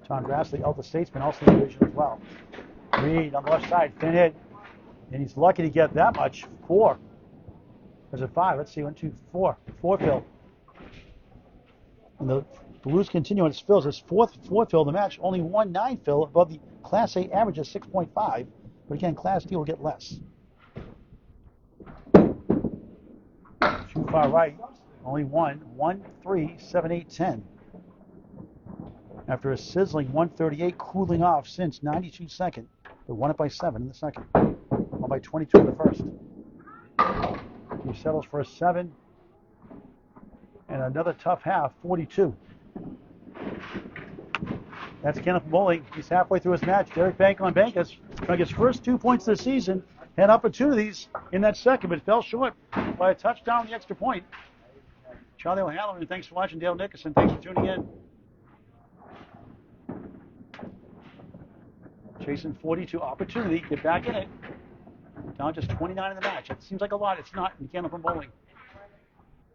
Speaker 1: Tom Grassley, Elder Statesman, also in the division as well. Reid on the left side, thin hit. And he's lucky to get that much. 4. There's a 5. Let's see. 1, 2, 4. 4 fill. And the Blues continue on its fills. It's fourth fill of the match. Only 1-9 fill above the Class A average of 6.5. But again, Class D will get less. Too far right. Only 1. 1, 3, 7, 8, 10. After a sizzling 138, cooling off since 92 second. They won it by 7 in the second. Won by 22 in the first. He settles for a 7. And another tough half, 42. That's Candlepin Bowling. He's halfway through his match. Derek Bankus trying to get his first 2 points of the season. Had opportunities in that second, but fell short by a touchdown on the extra point. Charlie O'Halloran, thanks for watching. Dale Nickerson, thanks for tuning in. Chasing 42 opportunity, get back in it. Down just 29 in the match. It seems like a lot. It's not in Candlepin Bowling.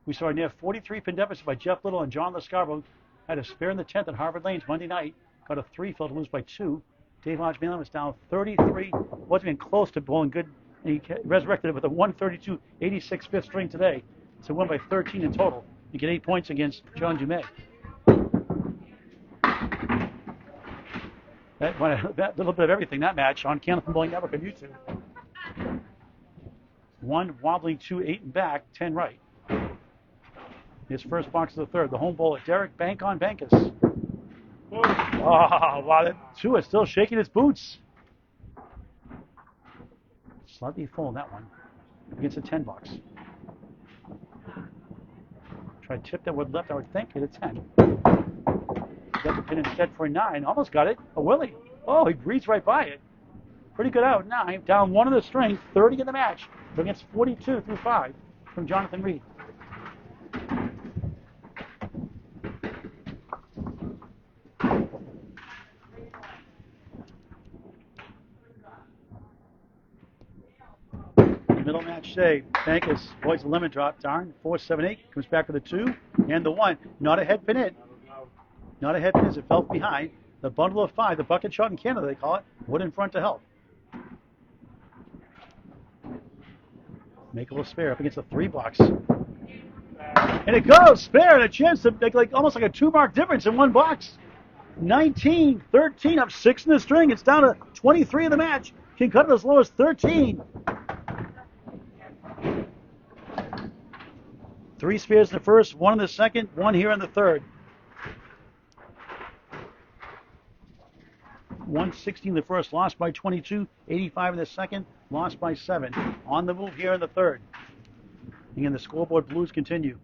Speaker 1: We saw a near 43 pin deficit by Jeff Little and John Lescarbro. Had a spare in the 10th at Harvard Lanes Monday night. Got a 3 fill to lose by 2. Dave Hodgman was down 33. Wasn't even close to bowling good. And he resurrected it with a 132, 86 fifth string today. So won by 13 in total. You get 8 points against John Dumais. That little bit of everything, that match on Candlepin Bowling Network on YouTube. 1 wobbling 2, 8 and back, 10 right. His first box of the third. The home bowler, Derek Bankus. Oh, wow, that 2 is still shaking his boots. Slightly full in that one. Against a 10 box. Try to tip that wood left, I would think, hit a 10. Got the pin instead for a 9. Almost got it. A Willie. Oh, he breezed right by it. Pretty good out. 9. Down 1 of the string. 30 in the match. Against 42 through 5 from Jonathan Reid. Middle match today. Bankus avoids a lemon drop. Darn. 4, 7, 8. Comes back with a 2 and the 1. Not a head pin hit. Not a head pin as it fell behind. The bundle of 5, the bucket shot in Canada, they call it. Wood in front to help. Make a little spare up against the 3 box. And it goes. Spare and a chance to make almost like a 2-mark difference in 1 box. 19, 13 up 6 in the string. It's down to 23 in the match. Can cut it as low as 13. 3 spares in the first, 1 in the second, 1 here in the third. 116 in the first, lost by 22, 85 in the second, lost by 7. On the move here in the third. Again, the scoreboard Blues continue.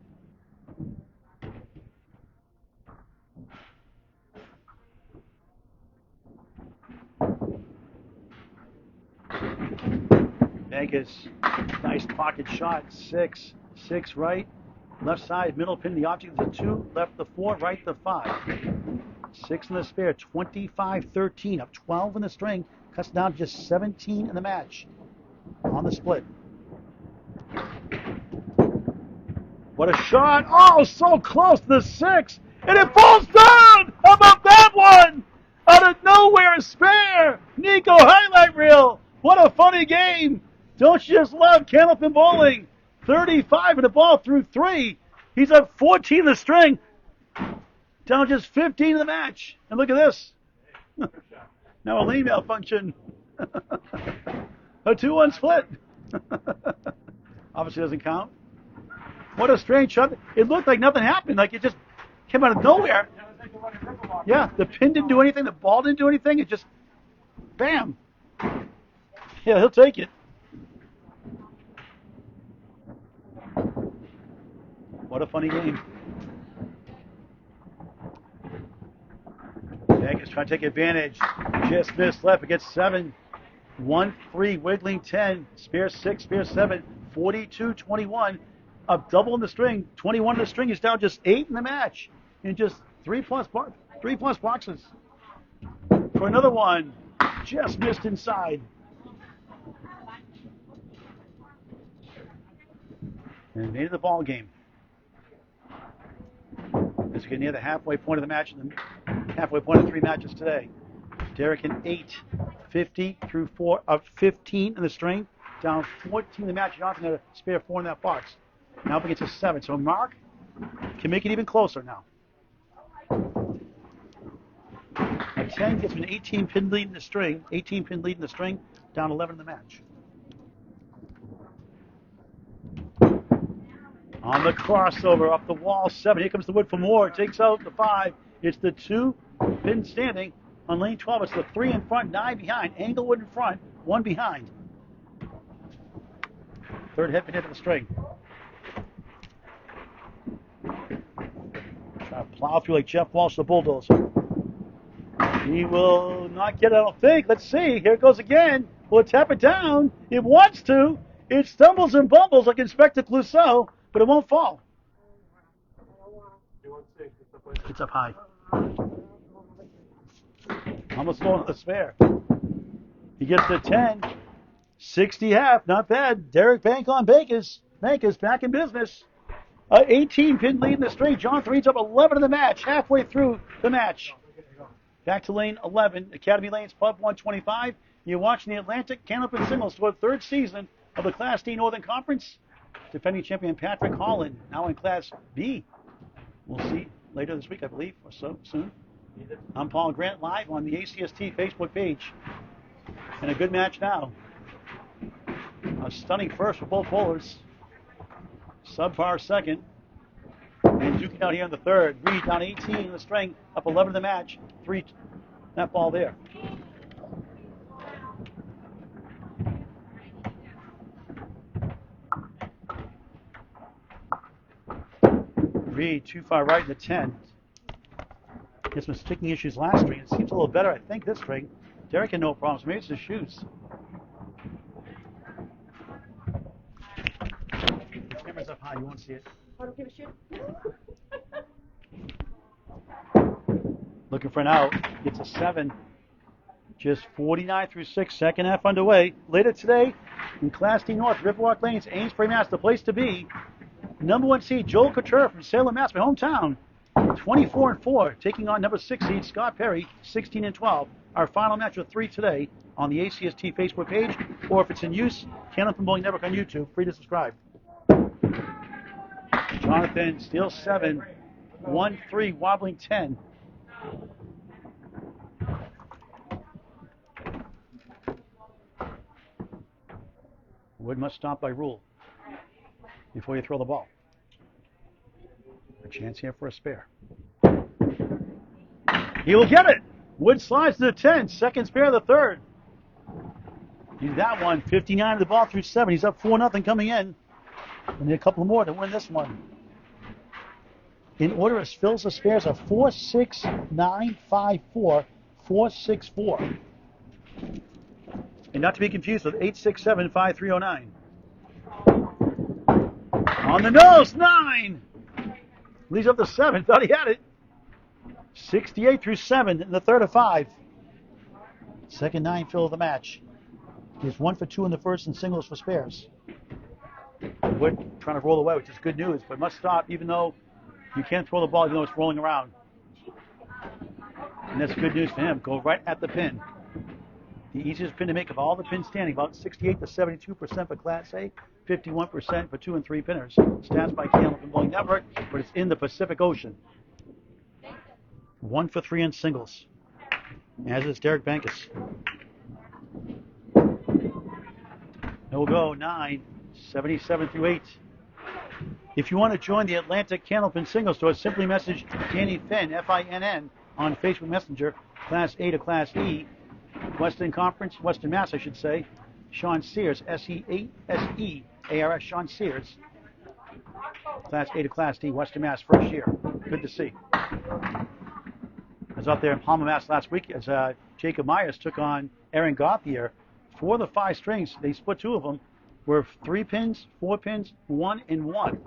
Speaker 1: Bankus, nice pocket shot, 6, 6 right, left side, middle pin, the object is a 2, left the 4, right the 5. 6 in the spare, 25-13, up 12 in the string, cuts down to just 17 in the match. on the split. What a shot. Oh, so close to the 6. And it falls down. How about that one? Out of nowhere, a spare. Nico highlight reel. What a funny game. Don't you just love Candlepin bowling? 35 and the ball through 3. He's up 14 in the string. Down just 15 in the match. And look at this. Now a lane malfunction. A 2-1 split. Obviously doesn't count. What a strange shot. It looked like nothing happened. Like it just came out of nowhere. Yeah, the pin didn't do anything. The ball didn't do anything. It just, bam. Yeah, he'll take it. What a funny game. Bankus trying to take advantage. Just missed left. It gets 7. 1-3, wiggling 10. Spare 6, spare 7. 42-21. Up double in the string. 21 in the string. He's down just 8 in the match. In just 3 plus boxes. For another one. Just missed inside. And made it the ball game. As we get near the halfway point of the match, and the halfway point of 3 matches today. Derek in 8, 50 through 4, up 15 in the string, down 14 in the match. Jonathan had a spare 4 in that box. Now up against a 7. So Mark can make it even closer now. A 10 gets an 18 pin lead in the string. 18 pin lead in the string, down 11 in the match. On the crossover, up the wall, 7. Here comes the wood for more. Takes out the 5. It's the 2 pin standing on lane 12. It's the 3 in front, 9 behind. Englewood in front, 1 behind. Third head pin into the string. Try to plow through like Jeff Walsh, the bulldozer. He will not get it, I don't think. Let's see. Here it goes again. Will it tap it down? It wants to. It stumbles and bumbles like Inspector Clouseau, but it won't fall. It's up high. Almost going to the spare. He gets the 10. 60 half. Not bad. Derek Bank on Bankus. Bankus back in business. 18 pin lead in the string. John Reid's up 11 in the match. Halfway through the match. Back to lane 11. Academy Lanes Pub 125. You're watching the Atlantic Candlepin Singles for the 3rd season of the Class D Northern Conference. Defending champion Patrick Holland, now in Class B. We'll see later this week, I believe, or so soon. I'm Paul Grant, live on the ACST Facebook page. And a good match now. A stunning first for both bowlers. Subpar second. And duking out here in the 3rd. Reid down 18 in the string, up 11 in the match. 3, that ball there. Reid too far right in the 10. Had some sticking issues last string. It seems a little better, I think, this string. Derek had no problems. Maybe it's his shoes. The camera's up high. You won't see it.
Speaker 4: I don't give a shit.
Speaker 1: Looking for an out. Gets a 7. Just 49 through 6. Second half underway. Later today in Class D North, Riverwalk Lanes, Amesbury, Mass. The place to be. Number 1 seed Joel Couture from Salem, Mass. My hometown. 24-4, taking on number 6 seed Scott Perry, 16-12. Our final match of 3 today on the ACST Facebook page, or if it's in use, Candlepin Bowling Network on YouTube. Free to subscribe. Jonathan steals 7, 1-3, wobbling 10. Wood must stop by rule before you throw the ball. A chance here for a spare. He will get it. Wood slides to the 10. Second spare of the 3rd. He's that one. 59 of the ball through 7. He's up 4-0 coming in. We need a couple more to win this one. In order as fills the spares are 4-6-9-5-4, 4-6-4. And not to be confused with 8-6-7-5-3-0-9. On the nose, 9. Leads up to 7. Thought he had it. 68 through 7 in the 3rd of 5. Second 9 fill of the match. He's 1 for 2 in the first in singles for spares. Wood trying to roll away, which is good news, but must stop even though you can't throw the ball even though it's rolling around. And that's good news for him. Go right at the pin. The easiest pin to make of all the pins standing, about 68 to 72% for Class A, 51% for 2 and 3 pinners. Stats by Candlepin Bowling Network, but it's in the Pacific Ocean. 1 for 3 in singles, as is Derek Bankus. No go, 9, 77 through 8. If you want to join the Atlantic Candlepin Singles Tour, simply message Danny Finn, Finn, on Facebook Messenger, Class A to Class E, Western Conference, Western Mass, I should say. Sean Sears, S-E-A-S-E-A-R-S, Sean Sears. Class A to Class D, Western Mass, first year. Good to see. I was out there in Palmer, Mass last week as Jacob Myers took on Aaron Gauthier. 4 of the 5 strings, they split 2 of them, were 3 pins, 4 pins, 1 and 1.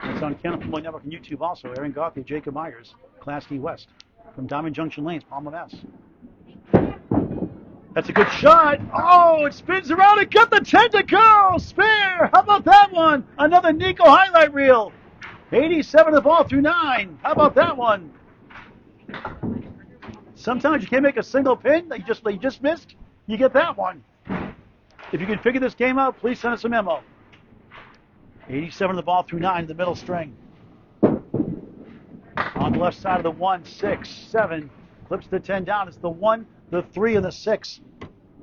Speaker 1: It's on Candlepin Bowling Network on YouTube also. Aaron Gauthier, Jacob Myers, Class D West, from Diamond Junction Lanes, Palmer, Mass. That's a good shot. Oh, it spins around and got the 10 to go. Spare. How about that one? Another Nico highlight reel. 87 the ball through 9. How about that one? Sometimes you can't make a single pin that you just missed. You get that one. If you can figure this game out, please send us a memo. 87 the ball through 9 in the middle string. On the left side of the 1, 6, 7. Clips the 10 down. It's the 1, the 3, and the 6.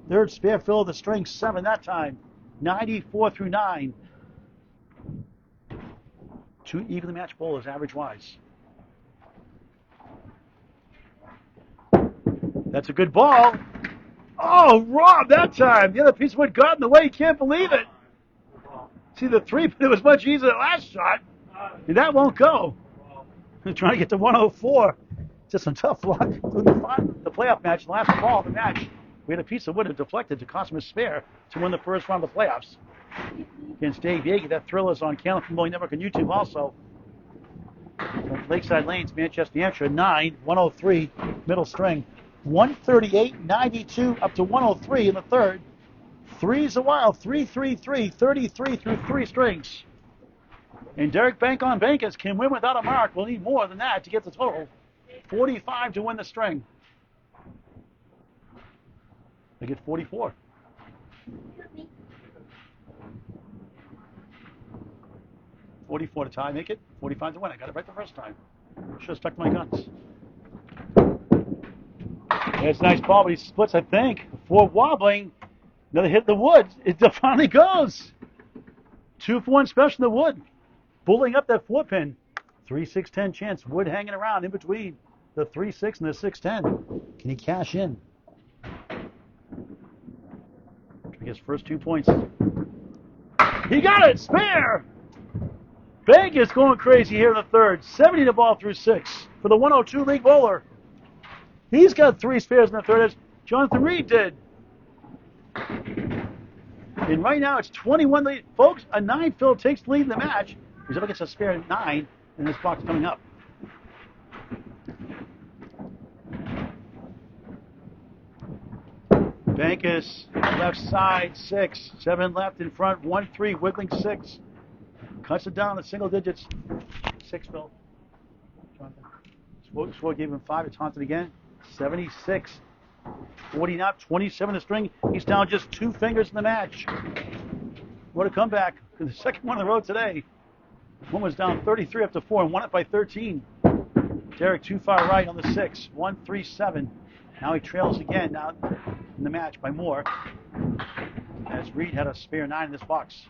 Speaker 1: Third spare fill of the string, 7 that time. 94 through 9. 2 evenly matched bowlers, average-wise. That's a good ball. Oh, Rob, that time. The other piece of wood got in the way. You can't believe it. See, the 3, but it was much easier than the last shot. And that won't go. They're trying to get to 104. Just some tough luck. The playoff match, the last ball of the match, we had a piece of wood that deflected to cost him a spare to win the first round of the playoffs. Against Dave Yeager. That thrill is on Candlepin Bowling Network on YouTube also. From Lakeside Lanes, Manchester, New Hampshire, 9, 103, middle string. 138, 92, up to 103 in the third. 3's a while, 3, 3, 3, 33 through 3 strings. And Derek Bank on Bankus can win without a mark. We'll need more than that to get the total. 45 to win the string. They get 44. 44 to tie, make it. 45 to win. I got it right the first time. Should have stuck to my guns. It's a nice ball, but he splits, I think. Before wobbling, another hit in the wood. It finally goes. 2 for 1 special in the wood. Pulling up that 4 pin. 3, 6, 10 chance. Wood hanging around in between the 3, 6 and the 6, 10. Can he cash in? I guess first 2 points. He got it! Spare! Bankus going crazy here in the third. 70 the ball through 6 for the 102 league bowler. He's got 3 spares in the third, as Jonathan Reid did. And right now it's 21 lead. Folks, a 9 fill takes the lead in the match. He's up against a spare 9 in this box coming up. Bankus, left side, 6. 7 left in front, 1, 3, wiggling 6. Cuts it down to single digits. 6 fill. Swoy gave him 5. It's haunted again. 76. 40 up, 27 the string. He's down just 2 fingers in the match. What a comeback. The second one on the road today. One was down 33 up to 4 and won it by 13. Derek too far right on the 6. 1, 3, 7. Now he trails again now in the match by more. As Reid had a spare 9 in this box.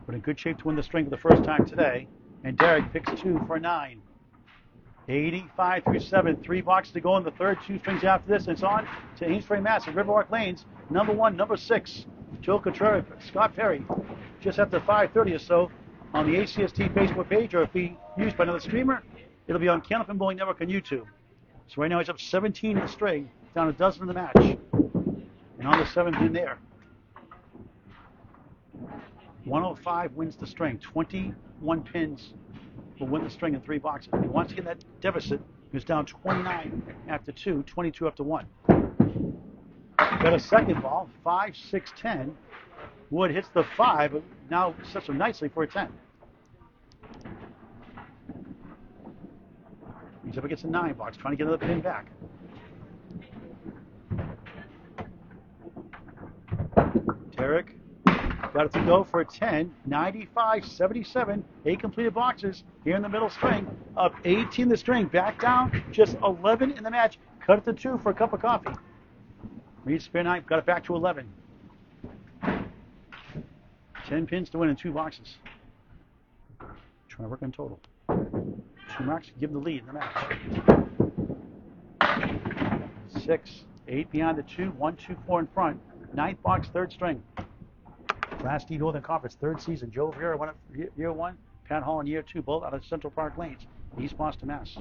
Speaker 1: But in good shape to win the string for the first time today. And Derek picks 2 for 9. 85 through 7. 3 boxes to go in the third. 2 strings after this. It's on to Amesbury, Mass. at Riverwalk Lanes. Number 1, number 6. Joe Contreras, Scott Perry. Just after 5:30 or so on the ACST Facebook page, or if we used by another streamer, it'll be on Candlepin Bowling Network on YouTube. So right now he's up 17 in the string, down a dozen in the match. And on the 7th in there. 105 wins the string. 21 pins will win the string in 3 boxes. He wants to get that deficit. He was down 29 after 2, 22 up to 1. Got a second ball, 5, 6, 10. Wood hits the 5, but now sets him nicely for a 10. He's up against a 9 box, trying to get another pin back. Derek got it to go for a 10, 95, 77, 8 completed boxes here in the middle string. Up 18 the string, back down, just 11 in the match. Cut it to 2 for a cup of coffee. Reid spare 9, got it back to 11. 10 pins to win in 2 boxes. Trying to work on total. 2 marks give the lead in the match. 6, 8 behind the 2, 1, 2, 4 in front. 9th box, 3rd string. Class D Northern Conference, 3rd season. Joe Rivera went up year 1, Pat Hall in year 2, both out of Central Park Lanes, East Boston, Mass.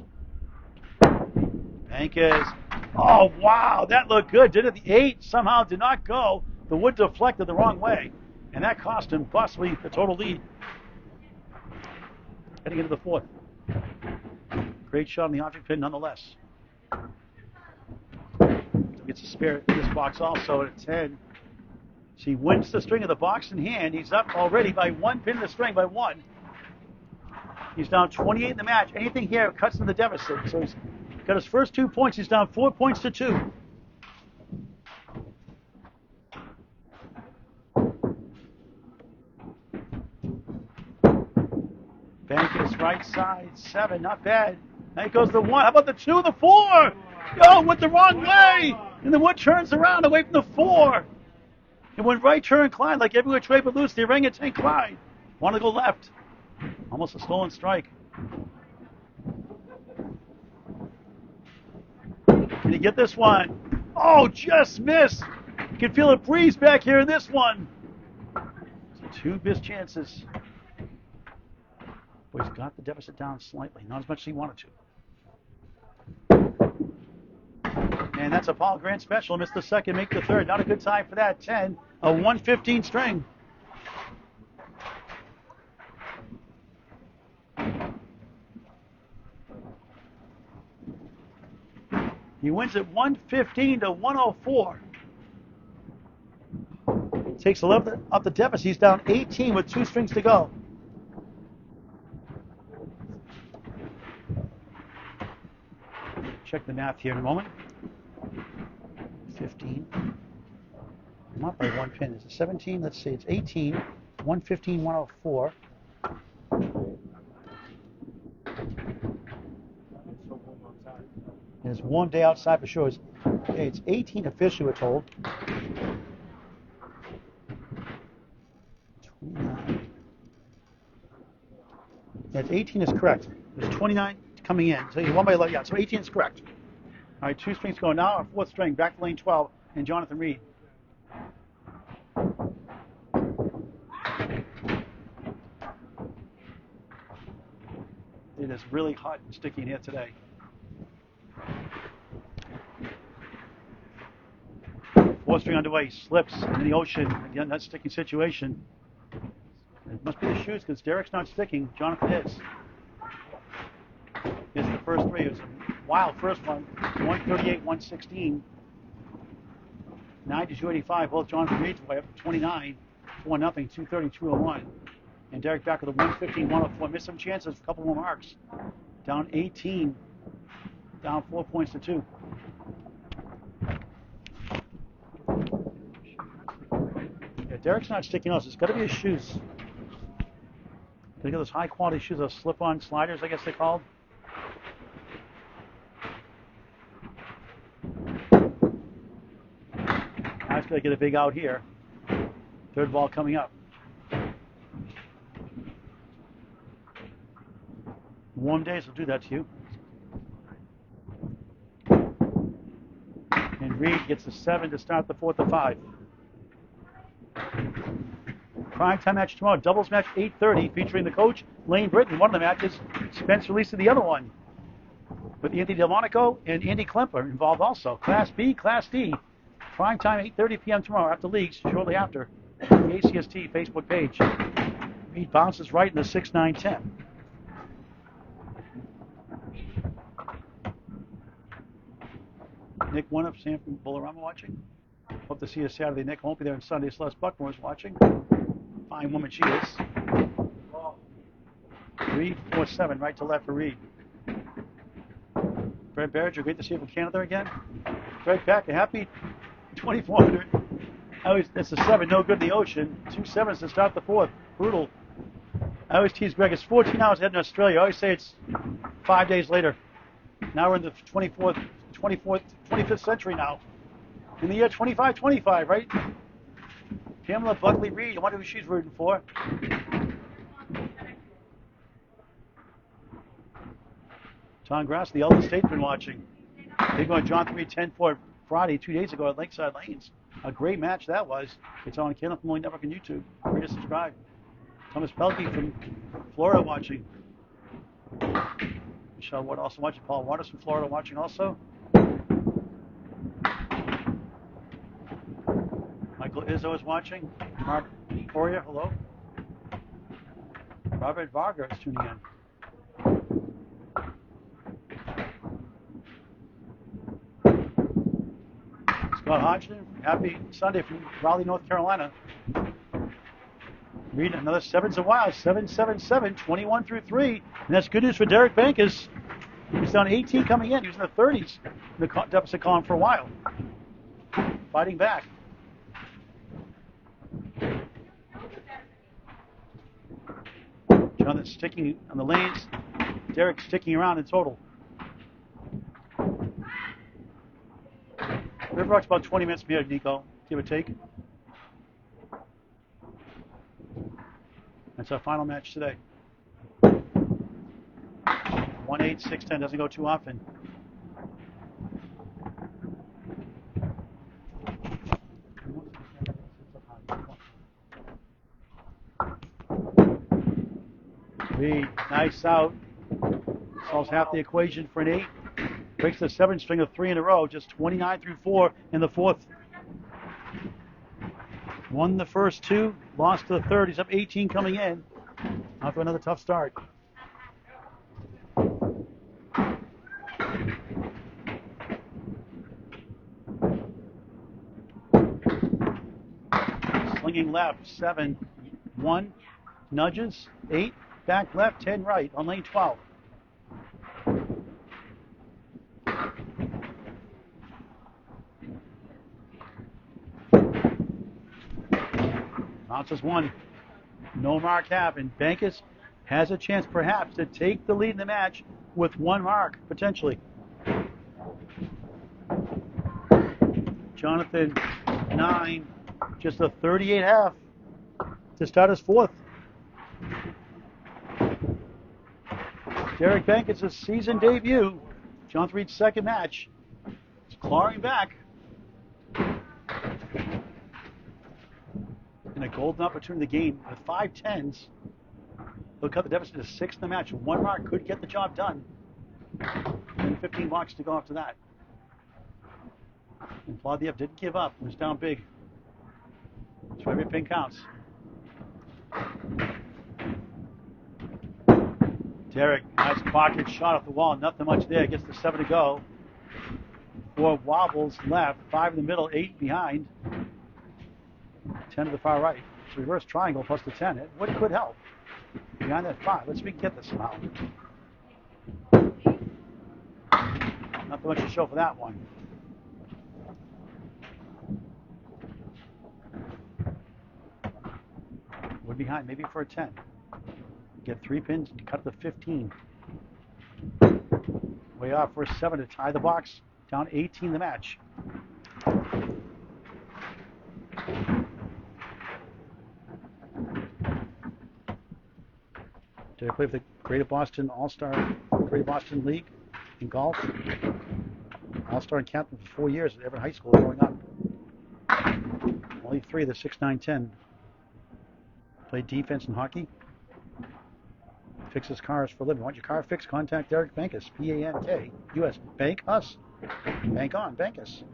Speaker 1: Bankus. Oh, wow, that looked good, didn't it? The 8 somehow did not go. The wood deflected the wrong way, and that cost him possibly the total lead. Heading into the 4th. Great shot on the object pin nonetheless. Gets a spare in this box also at 10. So he wins the string of the box in hand. He's up already by 1 pin in the string by 1. He's down 28 in the match. Anything here cuts in the deficit. So he's got his first 2 points. He's down 4 points to 2. Bankus right side, 7, not bad. Now he goes the 1. How about the 2, the 4? Oh, went the wrong way. And the wood turns around away from the 4. It went right turn Clyde, like everywhere Trey but loose. The orangutan Clyde. Want to go left. Almost a stolen strike. Can he get this one? Oh, just missed. You can feel a breeze back here in this one. So 2 missed chances. Boy, he's got the deficit down slightly. Not as much as he wanted to. And that's a Paul Grant special. Missed the second, make the third. Not a good time for that. 10, a 115 string. He wins at 115 to 104. Takes 11 up the deficit. He's down 18 with 2 strings to go. Check the math here in a moment. 15. I'm up by 1 pin. Is it 17? Let's see. It's 18. 115, 104. And it's 1 day outside for sure. It's 18 officially, we're told. 29. Yeah, it's 18 is correct. There's 29 coming in. So you 1 by 11. Yeah, so 18 is correct. All right, 2 strings going now. Our 4th string, back to lane 12, and Jonathan Reid. It is really hot and sticky in here today. Fourth string underway, slips in the ocean. Again, that sticky situation. It must be the shoes because Derek's not sticking. Jonathan is. Here's the first 3. It was a wild first one. 138, 116. 90 to 285. Both Jonathan Reid's way up to 29. 4-0, 230, 201. And Derek back with a 115, 104. Missed some chances, a couple more marks. Down 18. Down 4 points to 2. Yeah, Derek's not sticking us. It's got to be his shoes. Got to get those high quality shoes, those slip-on sliders, I guess they're called. Now he's got to get a big out here. 3rd ball coming up. Warm days will do that to you. And Reid gets a 7 to start the 4th of 5. Prime time match tomorrow. Doubles match 8:30 featuring the coach, Lane Britton. One of the matches, Spencer Lisa, the other one. With Andy Delmonico and Andy Klemper involved also. Class B, Class D. Prime time 8:30 p.m. tomorrow after leagues, shortly after. The ACST Facebook page. Reid bounces right in the 6-9-10. Nick, one of Sam from Bolorama watching? Hope to see you Saturday, Nick. Won't be there on Sunday. Celeste Buckmore's watching. Fine woman she is. Reid 4-7, right to left for Reid. Brett Berger, great to see you from Canada again. Greg Beck, a happy 2400. It's a 7, no good in the ocean. 2 7s to start the 4th. Brutal. I always tease Greg, it's 14 hours ahead in Australia. I always say it's 5 days later. Now we're in the 25th century now. In the year 2525, right? Pamela Buckley Reid, I wonder who she's rooting for. Tom Grass, the elder statesman watching. Big one, John 3-10-4 Friday, 2 days ago at Lakeside Lanes. A great match that was. It's on Candlepin Network on YouTube. Free to subscribe. Thomas Pelkey from Florida watching. Michelle Ward also watching. Paul Waters from Florida watching also. Michael Izzo is watching. Mark Poirier, hello. Robert Varga is tuning in. Scott Hodgson, happy Sunday from Raleigh, North Carolina. Read another 7's a while. 7-7-7, 21 through 3. And that's good news for Derek Bankus. He was down 18 coming in. He was in the 30s in the deficit column for a while. Fighting back. Jonathan sticking on the lanes. Derek sticking around in total. River Rock's about 20 minutes from here, Nico, give or take. That's our final match today. 1-8, 6-10, doesn't go too often. Reid, nice out. Solves half the equation for an 8. Breaks the 7 string of 3 in a row, just 29 through 4 in the 4th. Won the first 2, lost the 3rd. He's up 18 coming in. Off to another tough start. Slinging left, 7, 1, nudges, 8, back left, 10 right on lane 12. Bounces 1. No mark happened. Bankus has a chance perhaps to take the lead in the match with 1 mark, potentially. Jonathan, 9. Just a 38.5 to start his 4th. Derek Bankus' season debut. John Reid's 2nd match. He's clawing back. And a golden opportunity to gain with 5 10s. He'll cut the deficit to 6 in the match. 1 mark could get the job done. And 15 marks to go after that. And Vladiev didn't give up. He was down big. So every pin counts. Derek, nice pocket shot off the wall. Nothing much there. Gets the 7 to go. 4 wobbles left. 5 in the middle. 8 behind. 10 to the far right. It's a reverse triangle plus the 10. What could help? Behind that 5. Let's see if we can get this somehow. Nothing much to show for that one. Wood behind, maybe for a 10. Get 3 pins and cut the 15. Way off for a 7 to tie the box. Down 18 the match. Did I play for the Greater Boston Greater Boston League in golf? All-Star and captain for 4 years at Everett High School growing up. Only 3 of the 6, 9, 10. Played defense in hockey. Fixes cars for a living. Want your car fixed? Contact Derek Bankus. P-A-N-K-U-S. Bank us. Bank on. Bankus.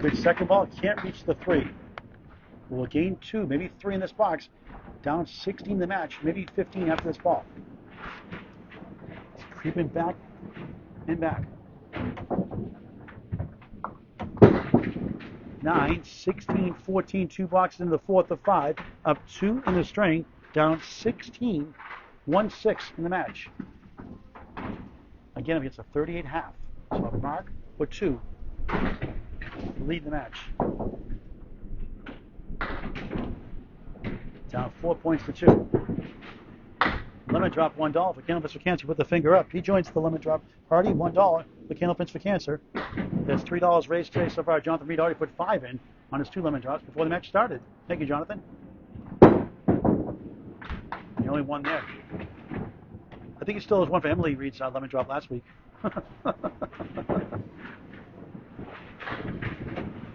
Speaker 1: Good second ball. Can't reach the 3. We'll gain 2, maybe 3 in this box. Down 16 the match, maybe 15 after this ball. It's creeping back and back. 9, 16, 14, 2 boxes into the fourth of 5, up 2 in the string, down 16, 1-6 in the match. Again, if it's a 38 half. So a mark or 2 lead the match. Down 4 points to 2. Lemon drop $1 for Candlepins for Cancer. Put the finger up. He joins the lemon drop party. $1 for Candlepins for Cancer. That's $3 raised today so far. Jonathan Reid already put 5 in on his 2 lemon drops before the match started. Thank you, Jonathan. The only one there. I think he still has one for Emily Reid's lemon drop last week.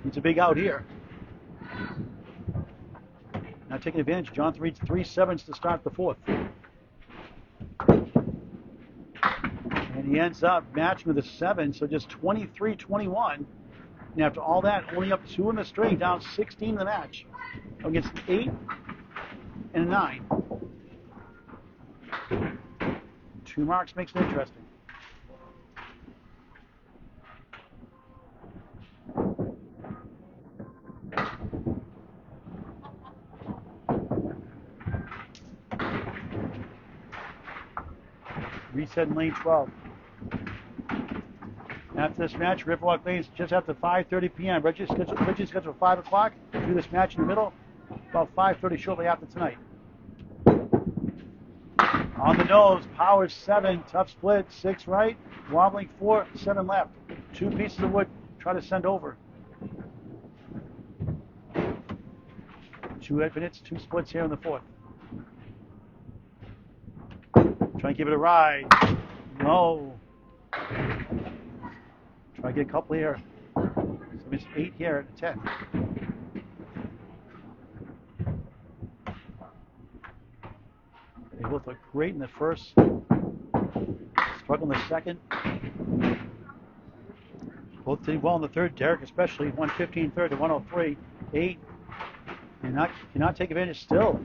Speaker 1: It's a big out here. Now taking advantage. Jonathan Reid's 3 sevens to start the fourth. And he ends up matching with a 7, so just 23-21. And after all that, only up 2 in the string, down 16 in the match. Against an 8 and a 9. 2 marks makes it interesting. Reset in lane 12. After this match, Riverwalk Lanes just after 5:30 p.m. Registered scheduled 5 o'clock. Do this match in the middle, about 5:30 shortly after tonight. On the nose, power 7, tough split, 6 right, wobbling 4, 7 left. 2 pieces of wood, try to send over. 2 head hits, 2 splits here in the fourth. Try and give it a ride. No. Try to get a couple here. So it's 8 here at 10. They both look great in the first. Struggle in the second. Both did well in the third. Derek especially 115 third to 103. 8. And cannot take advantage still.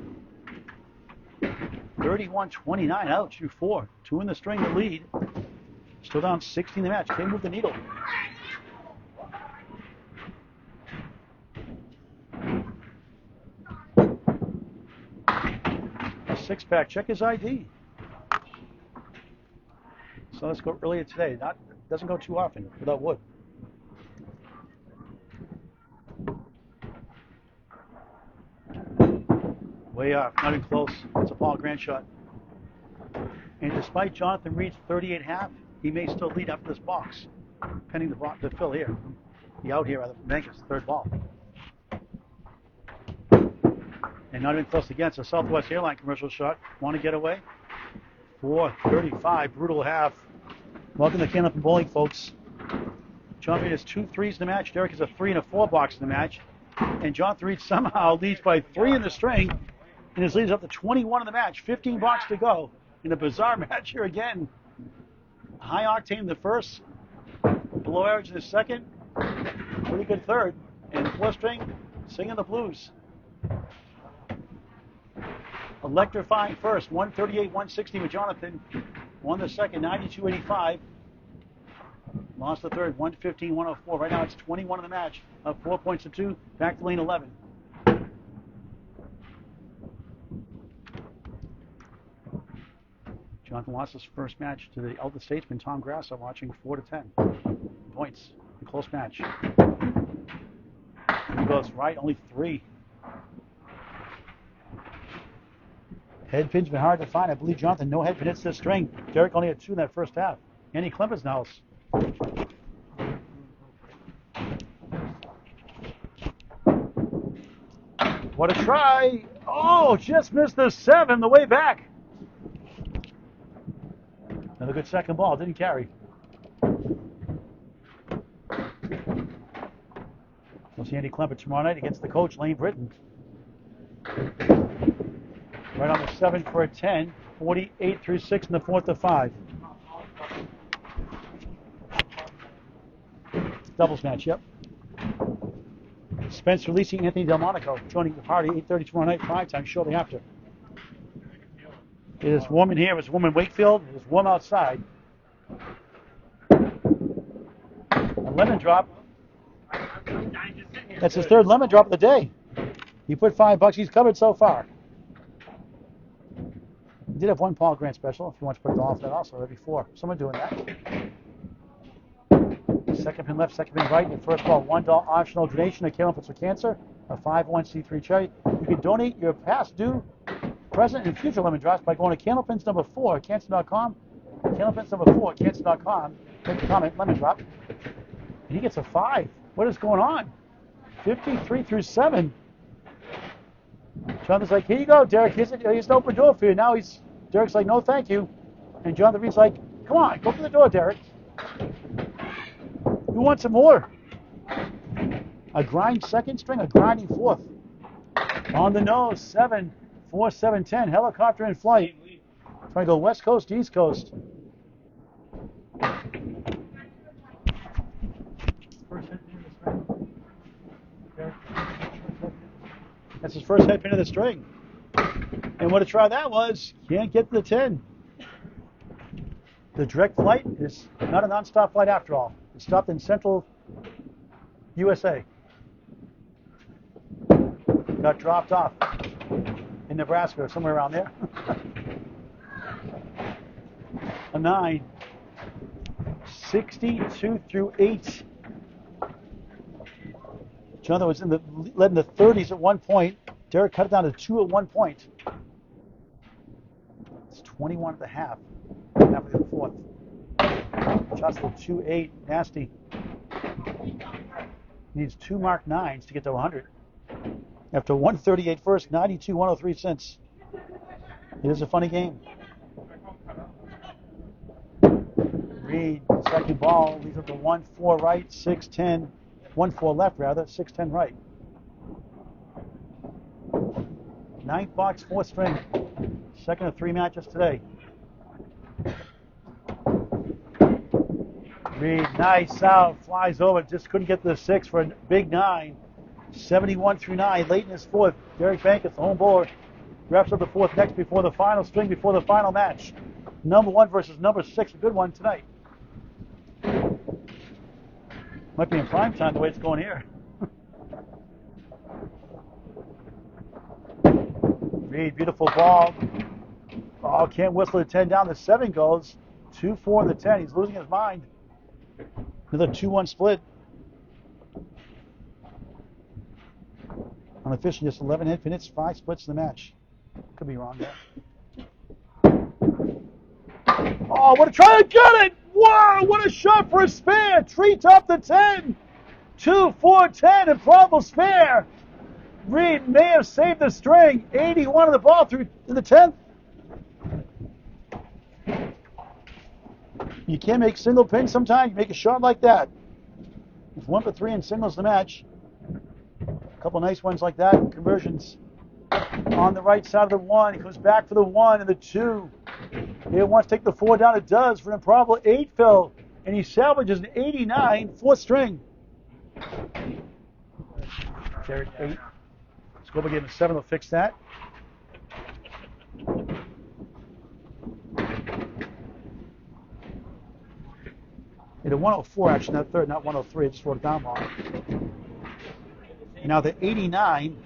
Speaker 1: 31-29 out through 4. 2 in the string to lead. Still down 16 in the match. Can't move the needle. A 6-pack. Check his ID. So let's go earlier today. Doesn't go too often without wood. Way off, not even close. It's a Paul Grant shot. And despite Jonathan Reid's 38 half, he may still lead after this box, pending the fill here. The out here, rather, from Bankus, third ball. And not even close again. So Southwest Airline commercial shot. Want to get away? 4:35, brutal half. Welcome to Candlepin Bowling, folks. Jonathan Reid has 2 threes in the match. Derek has a 3 and a 4 box in the match. And Jonathan Reid somehow leads by 3 in the string. And his lead is up to 21 in the match. 15 blocks to go in a bizarre match here again. High octane in the first, below average in the second, pretty good third, and 4 string singing the blues. Electrifying first, 138-160 with Jonathan. Won the second, 92-85. Lost the third, 115-104. Right now it's 21 in the match, up 4 points to 2. Back to lane 11. Jonathan lost his first match to the elder statesman Tom Grasso, watching 4-10 points. A close match. He goes right, only 3. Head pin's been hard to find. I believe Jonathan no head pin hits this string. Derek only had 2 in that first half. Andy Klemper's in the house. What a try! Oh, just missed the 7 the way back. Another good second ball. Didn't carry. We'll see Andy Klemper tomorrow night against the coach, Lane Britton. Right on the 7 for a 10. 48 through 6 in the fourth of 5. Doubles match, yep. Spence releasing Anthony Delmonico, joining the party 8:30 tomorrow night, prime time, shortly after. It is warm in here. It's warm in Wakefield. It is warm outside. A lemon drop. Thank That's his third lemon drop of the day. He put $5. He's covered so far. He did have one Paul Grant special. If you want to put it off that also, that'd be 4. Someone doing that. Second pin left, second pin right. Your first ball, $1 optional donation to Candlepin for Cancer, a 501c3 charity. You can donate your past, due, present, and future lemon drops by going to Candlepins number 4 at cancer.com. Candlepins number 4 at cancer.com. Make a comment, lemon drop. And he gets a 5. What is going on? 53 through 7. Jonathan's like, here you go, Derek. Here's an open door for you. Now Derek's like, no, thank you. And Jonathan Reed's like, come on, go to the door, Derek. Who wants some more? A grind second string, a grinding fourth. On the nose, 7, 4, 7, 10. Helicopter in flight. Trying to go west coast, east coast. That's his first head pin of the string. And what a try that was. Can't get to the 10. The direct flight is not a non-stop flight after all. It stopped in central USA. Got dropped off in Nebraska or somewhere around there. A 9. 62 through 8. Jonathan was led in the 30s at one point. Derek cut it down to 2 at one point. It's 21 and a half. Halfway through the fourth. Shots to 2-8. Nasty. Needs 2 mark 9s to get to 100. After 138 first, 92, 103 since. It is a funny game. Reid, second ball, leaves up to 1-4 right, 6-10. 1-4 left, rather, 6-10 right. 9th box, 4th string. Second of 3 matches today. Reid, nice out, flies over, just couldn't get to the 6 for a big 9. 71 through 9, late in his 4th. Derek Bankus, the home bowler, wraps up the 4th next before the final string, before the final match. Number 1 versus number 6, a good one tonight. Might be in prime time the way it's going here. Reid, beautiful ball. Oh, can't whistle the 10 down. The 7 goes. 2-4 in the 10. He's losing his mind. Another 2-1 split. Unofficially, just 11 hit hits, 5 splits in the match. Could be wrong there. Oh, what a try to get it! Wow, what a shot for a spare! Treetop the 10. 2-4-10, improbable spare. Reid may have saved the string. 81 of the ball through in the 10th. You can't make single pin sometimes. You make a shot like that. It's 1 for 3 in singles the match. A couple nice ones like that. Conversions on the right side of the 1. He comes back for the 1 and the 2. He wants to take the 4 down. It does for an improbable 8 fill. And he salvages an 89 4th string. Derek 8. Scoba gave him 7. They'll fix that. It a 104 actually, not 3rd, not 103. I just wrote it down wrong. Now the 89,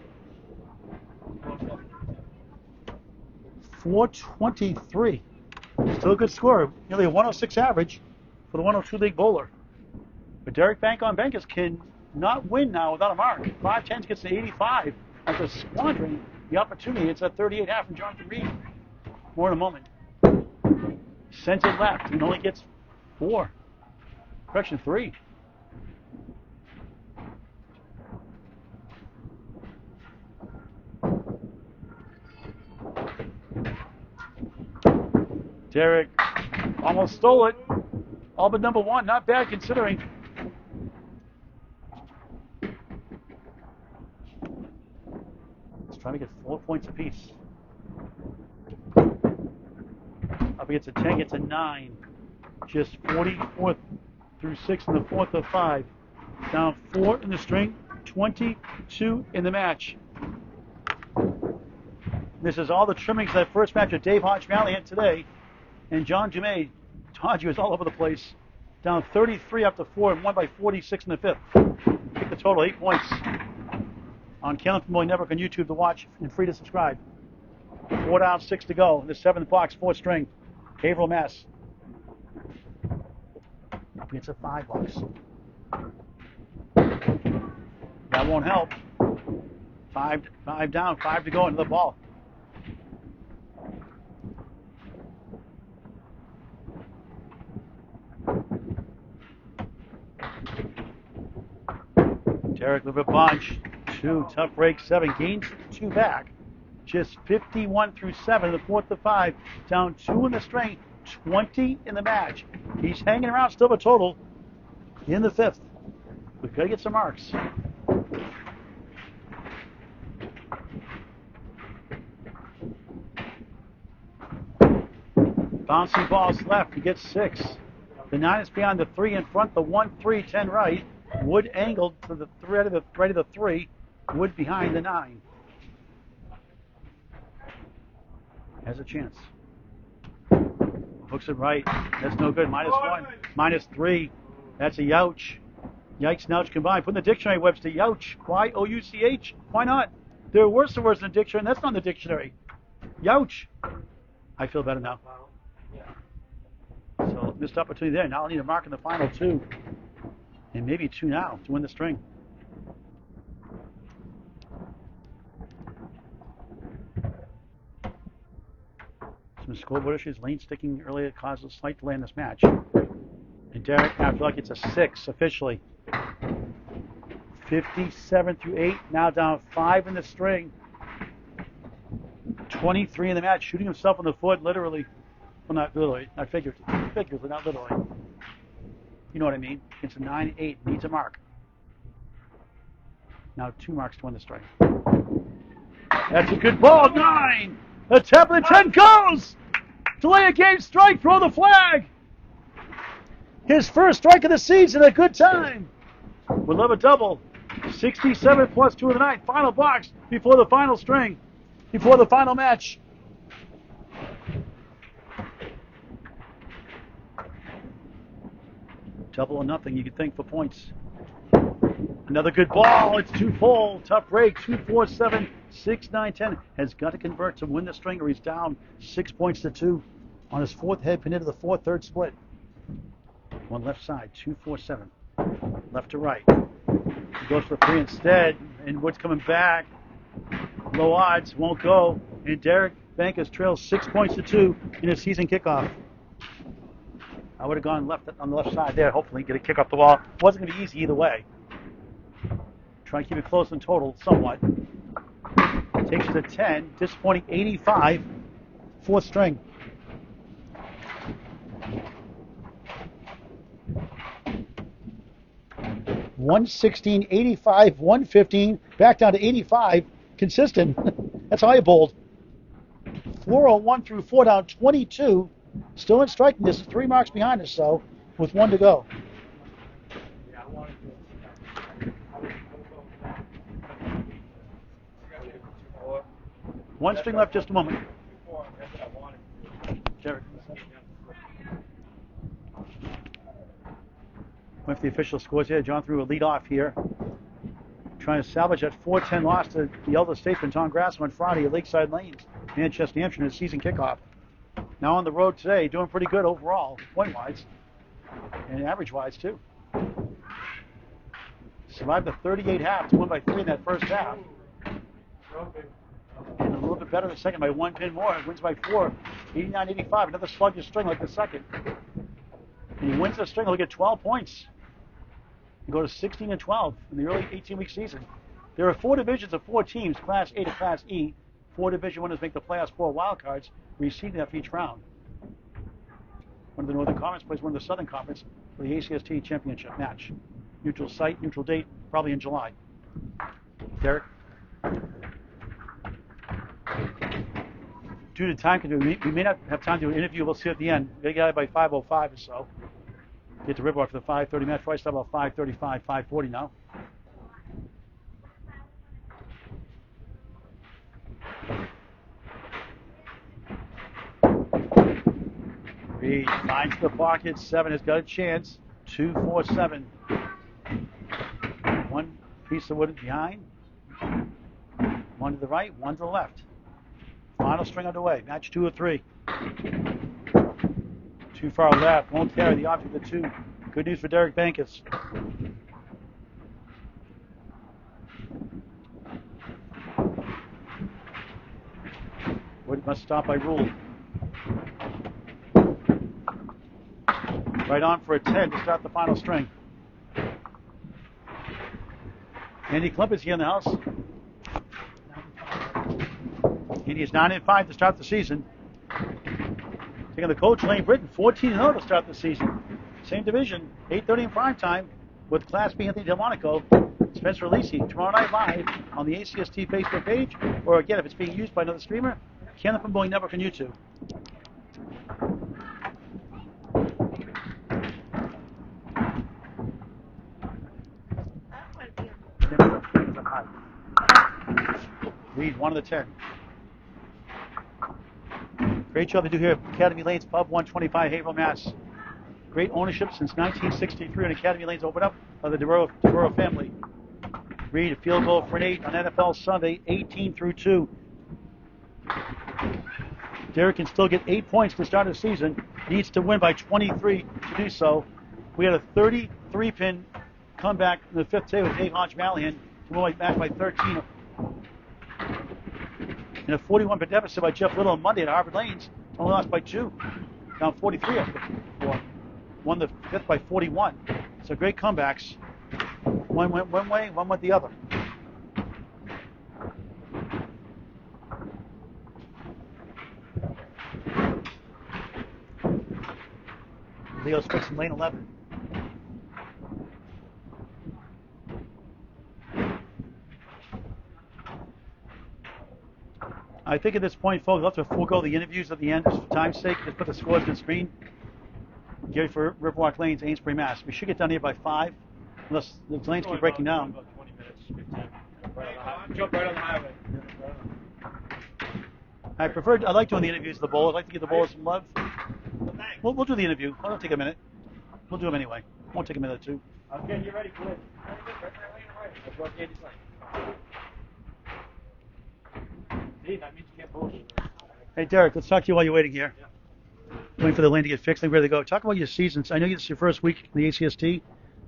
Speaker 1: 423. Still a good score. Nearly a 106 average for the 102 league bowler. But Derek Bankus can not win now without a mark. 5-10 gets to 85 after squandering the opportunity. It's at 38.5 from Jonathan Reid. More in a moment. Sent it left and only gets 4. Correction, 3. Derek almost stole it. All but number 1. Not bad considering. He's trying to get 4 points apiece. Up against a 10, gets a 9. Just 44 through 6 in the 4th of 5. Down 4 in the string, 22 in the match. This is all the trimmings of that first match of Dave Hodge Valley had today. And John Jumay, Hodge was all over the place. Down 33 up to 4 and won by 46 in the 5th. Pick the total, 8 points. on Candlepin Bowling Network on YouTube to watch and free to subscribe. 4 down, 6 to go. The 7th box, 4th string. Haverhill, Mass. It's a 5 box. That won't help. 5 down, 5 to go into the ball. Derek with a bunch. 2, tough break, 7, gains 2 back. Just 51 through 7, the 4th to 5, down 2 in the string, 20 in the match. He's hanging around still a total in the 5th. We've got to get some marks. Bouncy balls left, he gets 6. The 9 is behind the 3 in front, the 1, 3, 10 right. Wood angled to the right of the 3, Wood behind the 9. Has a chance. Hooks it right. That's no good. -1. -3. That's a youch. Yikes and ouch combined. Put in the dictionary, Webster. Youch. Y-O-U-C-H. Why not? There are worse words in the dictionary, and that's not in the dictionary. Youch. I feel better now. So missed opportunity there. Now I'll need a mark in the final 2. And maybe 2 now to win the string. Some scoreboard issues. Lane sticking earlier caused a slight delay in this match. And Derek, after luck, it's a 6 officially. 57 through 8. Now down 5 in the string. 23 in the match. Shooting himself in the foot, literally. Well, not literally. Not figuratively. Figuratively, not literally. You know what I mean? It's a 9-8. Needs a mark. Now 2 marks to win the string. That's a good ball. 9. The top of the 10 goes. Delay a game strike. Throw the flag. His first strike of the season. A good time. Would love a double. 67 plus 2 of the night. Final box before the final string. Before the final match. Double or nothing, you could think, for points. Another good ball. It's 2 full. Tough break. 2, 4, 7, 6, 9, 10. Has got to convert to win the string, or he's down 6 points to 2 on his 4th head pin into the 4th, 3rd split. One left side. 2, 4, 7. Left to right. He goes for 3 instead, and Wood's coming back. Low odds. Won't go. And Derek Bankus trails 6 points to 2 in his season kickoff. I would have gone left on the left side there, hopefully get a kick off the wall. Wasn't going to be easy either way. Try and keep it close in total, somewhat. Takes it to 10. Disappointing 85. 4th string. $116, 85, 115. Back down to 85. Consistent. That's how I bowled. 401 through 4 down, 22. Still in striking distance, 3 marks behind us, so with 1 to go. One string left, just a moment. Derek. Went for the official scores here. John threw a lead off here. Trying to salvage that 4-10 loss to the elder statesman Tom Grasso on Friday at Lakeside Lanes, Manchester, New Hampshire, in his season kickoff. Now on the road today, doing pretty good overall, point-wise, and average-wise, too. Survived the 38 half to win by 3 in that first half. And a little bit better the second by 1 pin more. Wins by 4, 89-85. Another sluggish string like the second. And he wins the string, he'll get 12 points. He go to 16-12 in the early 18-week season. There are 4 divisions of 4 teams, Class A to Class E. 4 division winners make the playoffs, 4 wild cards, receiving after each round. One of the Northern Conference plays one of the Southern Conference for the ACST championship match. Neutral site, neutral date, probably in July. Derek? Due to time, we may not have time to do an interview. We'll see at the end. We'll get out by 5:05 or so. Get to Riverwalk for the 5:30 match. Probably start about 5:35, 5:40 now. Reid finds the pocket. 7 has got a chance. 2, 4, 7. One piece of wood behind. One to the right, one to the left. Final string underway. Match 2 of 3. Too far left. Won't carry the object of 2. Good news for Derek Bankus. Wood must stop by rule. Right on for a 10 to start the final string. Andy Klimp is here in the house. Andy is 9-5 to start the season. Taking the coach, Lane Britton, 14-0 to start the season. Same division, 8:30 in prime time with Class B Anthony Delmonico. Spencer Lisi tomorrow night live on the ACST Facebook page, or again, if it's being used by another streamer, Candlepin Bowling Network on YouTube. Reid, 1 of the 10. Great job to do here at Academy Lanes Pub 125, Haverhill, Mass. Great ownership since 1963 when Academy Lanes opened up by the DeBurrow family. Reid, a field goal for an 8 on NFL Sunday, 18-2. Derek can still get 8 points to start the season. Needs to win by 23 to do so. We had a 33-pin comeback in the 5th day with Dave Hodge-Malian to win back by 13. In a 41-pin deficit by Jeff Little on Monday at Harvard Lanes. Only lost by 2. Down 43 after 4. Won the 5th by 41. So great comebacks. One went one way, one went the other. Leo's fixing lane 11. I think at this point, folks, we'll have to forego the interviews at the end just for time's sake. Just put the scores on the screen. Get ready for Riverwalk Lanes, Amesbury, Mass. We should get down here by 5, unless the lanes keep breaking down.
Speaker 3: About 20 minutes, 15. Jump right on the highway.
Speaker 1: I like doing the interviews of the bowlers. I'd like to give the bowlers some love. We'll do the interview. It'll take a minute. We'll do them anyway. Won't take a minute or two.
Speaker 3: I'm getting you ready for this. That's what Andy's saying. See, that means you can't bullshit.
Speaker 1: Hey, Derek, let's talk to you while you're waiting here.
Speaker 3: Yeah.
Speaker 1: Waiting for the lane to get fixed and ready to go. Talk about your seasons. I know it's your first week in the ACST.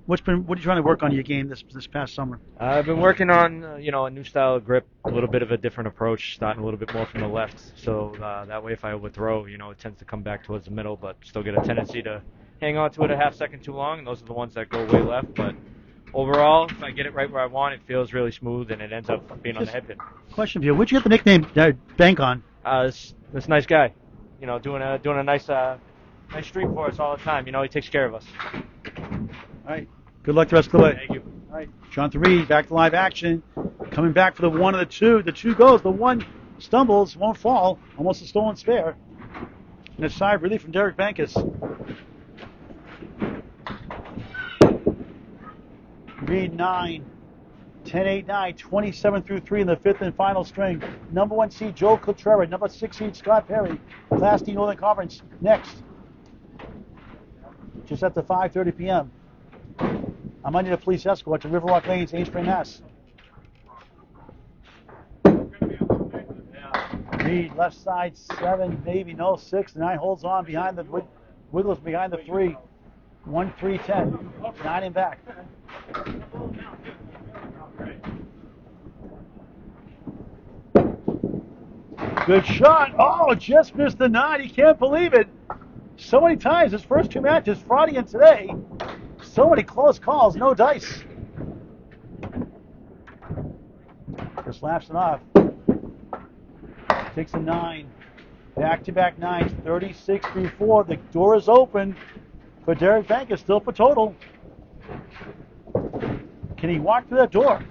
Speaker 1: What are you trying to work on in your game this past summer?
Speaker 4: I've been working on a new style of grip, a little bit of a different approach, starting a little bit more from the left. So that way, if I overthrow, it tends to come back towards the middle, but still get a tendency to hang on to it a half second too long. And those are the ones that go way left. But overall, if I get it right where I want, it feels really smooth, and it ends up being on the head pin.
Speaker 1: Question for you: where'd you get the nickname Bank on?
Speaker 4: This nice guy, doing a nice streak for us all the time. He takes care of us.
Speaker 1: All right. Good luck the rest of the way.
Speaker 4: Thank you.
Speaker 1: All right. Jonathan Reid back to live action. Coming back for the 1 and the 2. The 2 goes. The 1 stumbles, won't fall. Almost a stolen spare. And a sigh of relief from Derek Bankus. Reid 9. 10-8-9. 27-3 in the 5th and final string. Number 1 seed Joe Cotrera. Number 6 seed Scott Perry. Class D Northern Conference next. Just after 5:30 p.m. I might need a police escort to Riverwalk Lanes, Amesbury, Mass. Reid, left side, 7, maybe no, 6. 9 holds on behind the Wiggles behind the 3. 1-3-10. 9 in back. Good shot. Oh, just missed the 9. He can't believe it. So many times, his first 2 matches, Friday and today. So many close calls, no dice. Just laughs it off. Takes a 9. Back-to-back 9s, 36-4. The door is open for Derek Bankus, still for total. Can he walk through that door?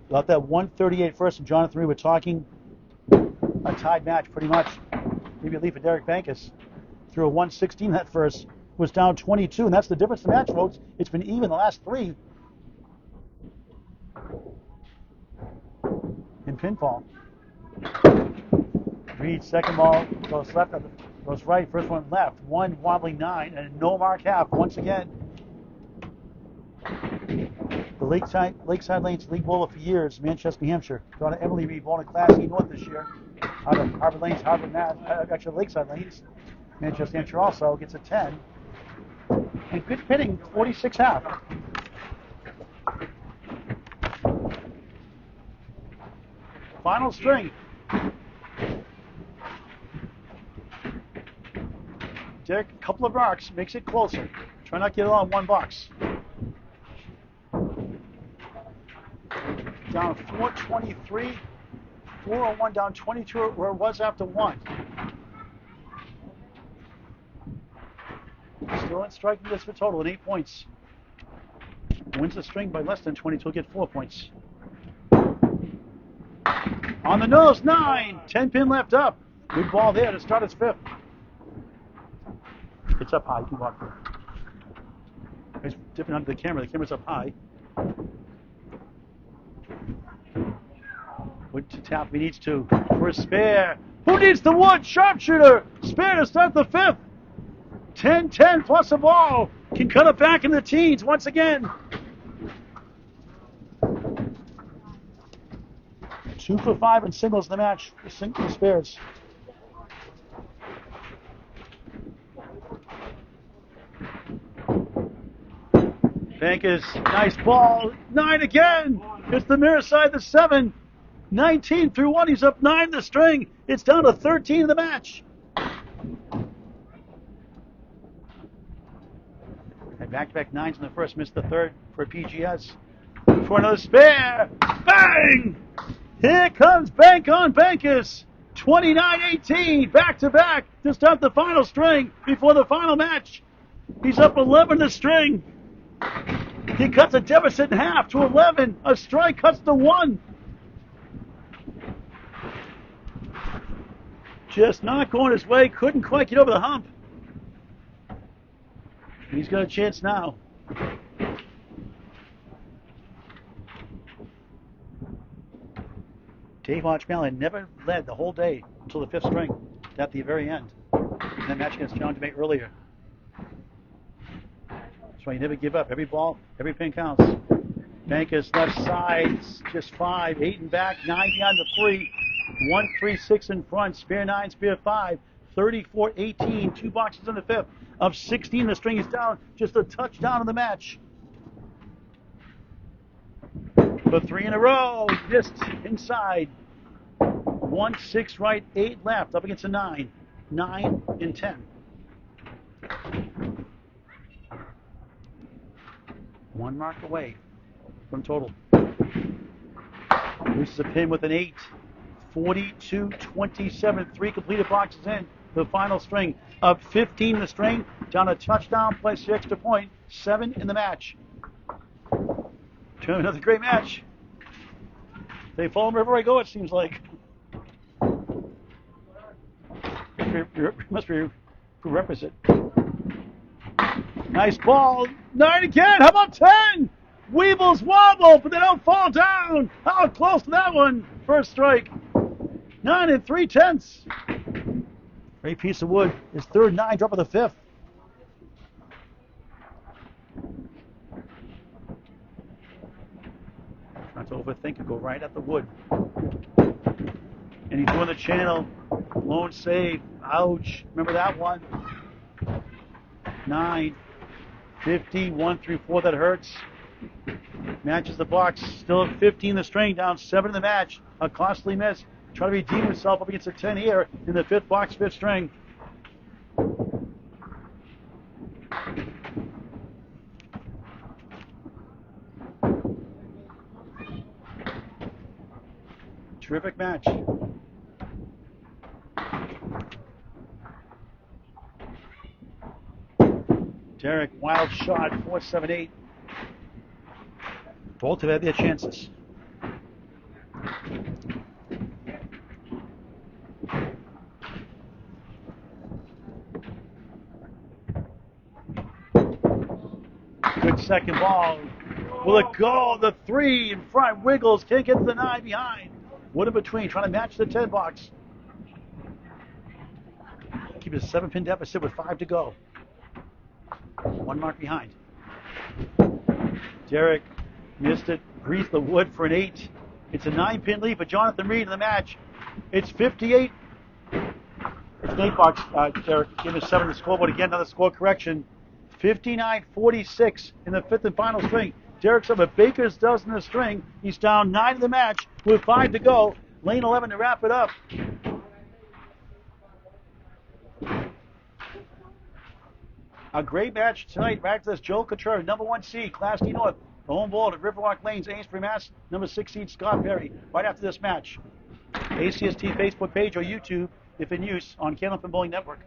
Speaker 1: About that 138 first from Jonathan Reid, we're talking a tied match pretty much. Maybe a lead for Derek Bankus. Through a 116 that first, was down 22, and that's the difference in the match, folks. It's been even the last 3 in pinfall. Reid, second ball, goes left, Goes right, first one left. One wobbling 9 and a no mark half once again. The Lakeside Lanes league bowler for years, Manchester, New Hampshire. Daughter Emily Reid bowled in Class E North this year. Out of Harvard Lanes, actually Lakeside Lanes. Manchester, New Hampshire also gets a 10. And good pitting, 46 half. Final string. Derek, a couple of marks, makes it closer. Try not to get it all in one box. Down 423, 401 down 22 where it was after 1. Still in striking this for total at 8 points. Wins the string by less than 22, will get 4 points. On the nose, 9, 10 pin left up. Good ball there to start its 5th. It's up high, you can walk through. It's dipping under the camera's up high. Wood to tap if he needs to. For a spare. Who needs the wood? Sharpshooter. Spare to start the 5th. 10-10 plus a ball. Can cut it back in the teens once again. 2 for 5 in singles in the match. The spares. Bankus, nice ball. 9 again. It's the mirror side, the 7. 19 through 1. He's up 9 the string. It's down to 13 in the match. And back-to-back 9s in the first. Missed the 3rd for PGS. For another spare. Bang! Here comes Bank on Bankus. 29-18. Back-to-back to start the final string before the final match. He's up 11 the string. He cuts a deficit in half to 11. A strike cuts to 1. Just not going his way. Couldn't quite get over the hump. He's got a chance now. Dave Archmalin never led the whole day until the 5th string at the very end. And that match against John DeMay earlier. That's why you never give up. Every ball, every pin counts. Bankus left side, just 5, 8 and back, 9 behind the 3, 1, 3, 6 in front, spare 9, spare 5, 34-18, 2 boxes in the 5th. Of 16, the string is down, just a touchdown in the match. For 3 in a row, missed inside. 1, 6 right, 8 left, up against a 9. 9 and 10. 1 mark away from total. Loses a pin with an 8. 42-27. 3 completed boxes in. The final string. Up 15 the string. Down a touchdown plus the extra point. 7 in the match. Another great match. They follow me wherever I go, it seems like. Must be prerequisite. Nice ball. 9 again. How about 10? Weebles wobble, but they don't fall down. How close to that one? First strike. 9 3/10. Great piece of wood. His 3rd 9, drop of the 5th. Not to overthink it. Go right at the wood. And he's doing the channel. Lone save. Ouch. Remember that one? 9. 50, 1 through 4, that hurts. Matches the box. Still at 15 the string, down 7 in the match. A costly miss. Try to redeem himself up against a 10 here in the 5th box, 5th string. Terrific match. Derek, wild shot, 4-7-8. Both have had their chances. Good second ball. Will it go? The 3 in front. Wiggles. Can't get to the 9 behind. Wood in between. Trying to match the 10 box. keep a 7-pin deficit with 5 to go. 1 mark behind. Derek missed it. Greased the wood for an 8. It's a 9-pin lead for Jonathan Reid in the match. It's 58. It's an 8 box. Derek gave us 7 to the scoreboard again. Another score correction. 59-46 in the 5th and final string. Derek's up a baker's dozen in the string. He's down 9 in the match with 5 to go. Lane 11 to wrap it up. A great match tonight. Right to this, Joe Contreras, number 1 seed, Class D North. The home ball at Riverwalk Lanes, Amesbury, Mass. Number 6 seed, Scott Perry. Right after this match. ACST Facebook page or YouTube, if in use, on Candlepin Bowling Network.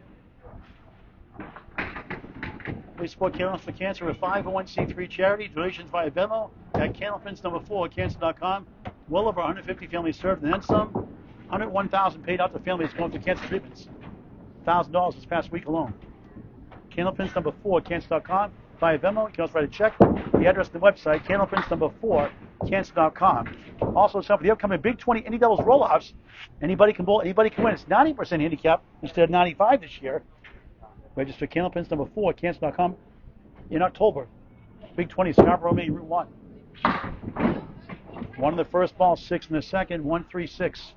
Speaker 1: We support Candlepin for Cancer, a 501c3 charity. Donations via Venmo at Candlepin's number 4 at cancer.com. Well over 150 families served and then some. 101,000 paid out to families going through cancer treatments. $1,000 this past week alone. Candlepin's number 4 at cancer.com. Via Venmo, you can also write a check. The address of the website, Candlepin's number 4 cancer.com. Also, it's time for the upcoming Big 20 Indie Doubles roll-offs. Anybody can bowl, anybody can win. It's 90% handicap instead of 95 this year. Register Candlepin's number 4 at cancer.com in October. Big 20, Scarborough, Maine, Route 1. 1 in the first ball, 6 in the second, 1-3-6.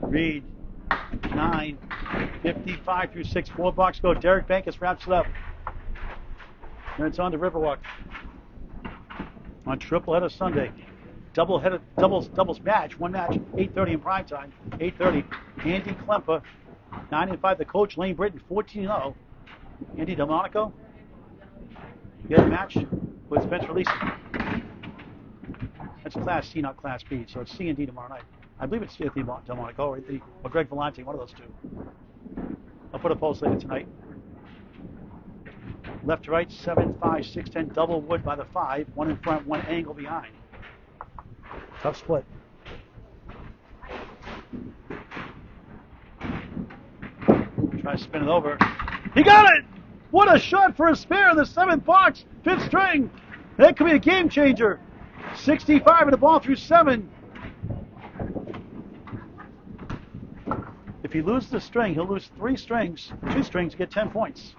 Speaker 1: Reid, 9, 55 through 6, 4 box go. Derek Bankus wraps it up. And it's on to Riverwalk. On triple header Sunday. Doubles match, 1 match, 8:30 in prime time. 8:30. Andy Klemper, 9-5. The coach, Lane Britton, 14-0. Andy Delmonico. The other match with Spencer Leeson. That's Class C, not Class B. So it's C and D tomorrow night. I believe it's Anthony Delmonico or Greg Vellante, one of those two. I'll put a post later tonight. Left to right, 7, 5, 6, 10, double wood by the 5. 1 in front, 1 angle behind. Tough split. Try to spin it over. He got it! What a shot for a spare in the 7th box. 5th string. That could be a game changer. 65 and the ball through 7. If he loses the string, he'll lose 2 strings to get 10 points.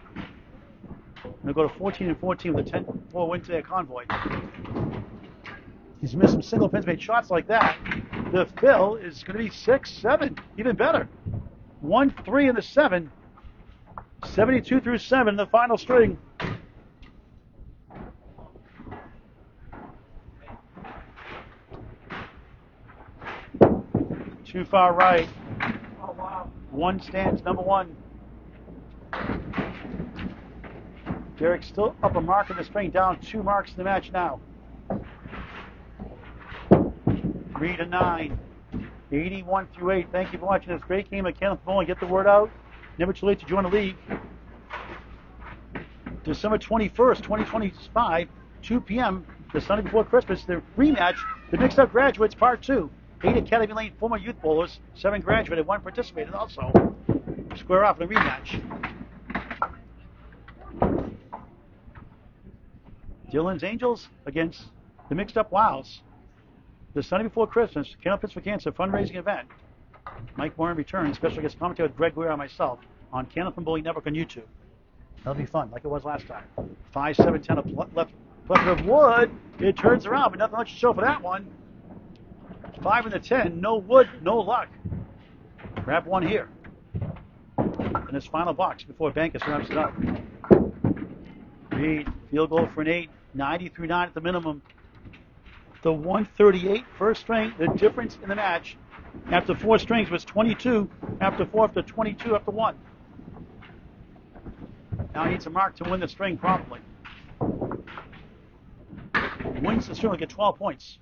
Speaker 1: He'll go to 14 and 14 with a 10-4 win today at Convoy. He's missed some single pins, made shots like that. The fill is going to be 6, 7, even better. 1, 3 in the 7. 72 through 7 in the final string. Too far right. 1 stands, number 1. Derek still up a mark in the string, down 2 marks in the match now. Reid a 9. 81 through 8. Thank you for watching this great game of Candlepin Bowling. Get the word out. Never too late to join the league. December 21st, 2025, 2 p.m., the Sunday before Christmas, the rematch, the Mixed Up Graduates Part 2. 8 Academy Lane former youth bowlers, 7 graduated, 1 participated also. Square off in the rematch. Dillon's Angels against the Mixed Up Wows. The Sunday before Christmas, Candlepin for Cancer fundraising event. Mike Warren returns, special guest commentator with Greg Guerra and myself on Candlepin Bowling Network on YouTube. That'll be fun, like it was last time. 5, 7, 10, left plethora of wood. It turns around, but nothing much to show for that one. 5 and the 10, no wood, no luck. Grab 1 here. In his final box before Bankus wraps it up. Reid, field goal for an 8, 90 through 9 at the minimum. The 138 first string, the difference in the match after 4 strings was 22, after 4, after 22, after 1. Now he needs a mark to win the string probably. Wins the string will get 12 points.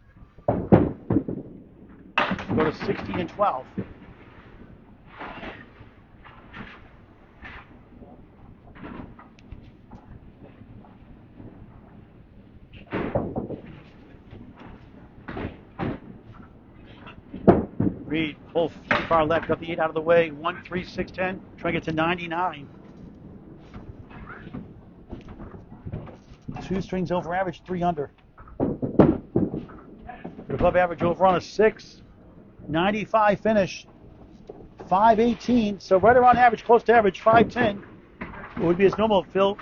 Speaker 1: Go to 16 and 12. Reid, pull far left, got the 8 out of the way. 1, 3, 6, 10. Trying to get to 99. 2 strings over average, 3 under. But above average over on a 6.95 finish. 5.18, so right around average, close to average, 5.10 would be his normal fill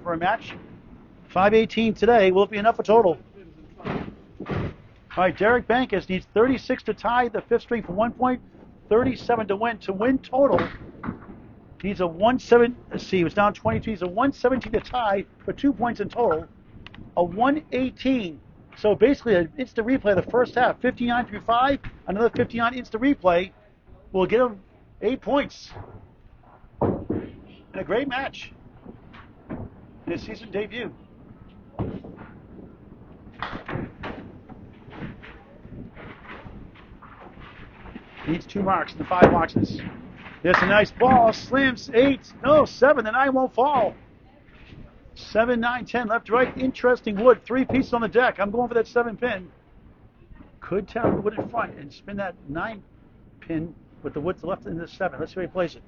Speaker 1: for a match. 5.18 today. Will it be enough for total? All right, Derek Bankus needs 36 to tie the fifth string for 1 point, 37 to win. To win total, needs a 1-7. Let's see, he was down 22. He's a 117 to tie for 2 points in total. A 118. So basically, an instant replay of the first half, 59 through 5. Another 59 instant replay will get him 8 points. And a great match in his season debut. Needs 2 marks in the 5 boxes. There's a nice ball. Slams 8. No, 7. The 9 won't fall. 7, 9, 10. Left, right. Interesting wood. 3 pieces on the deck. I'm going for that 7 pin. Could tap the wood in front and spin that 9 pin with the wood to the left into the 7. Let's see where he plays it.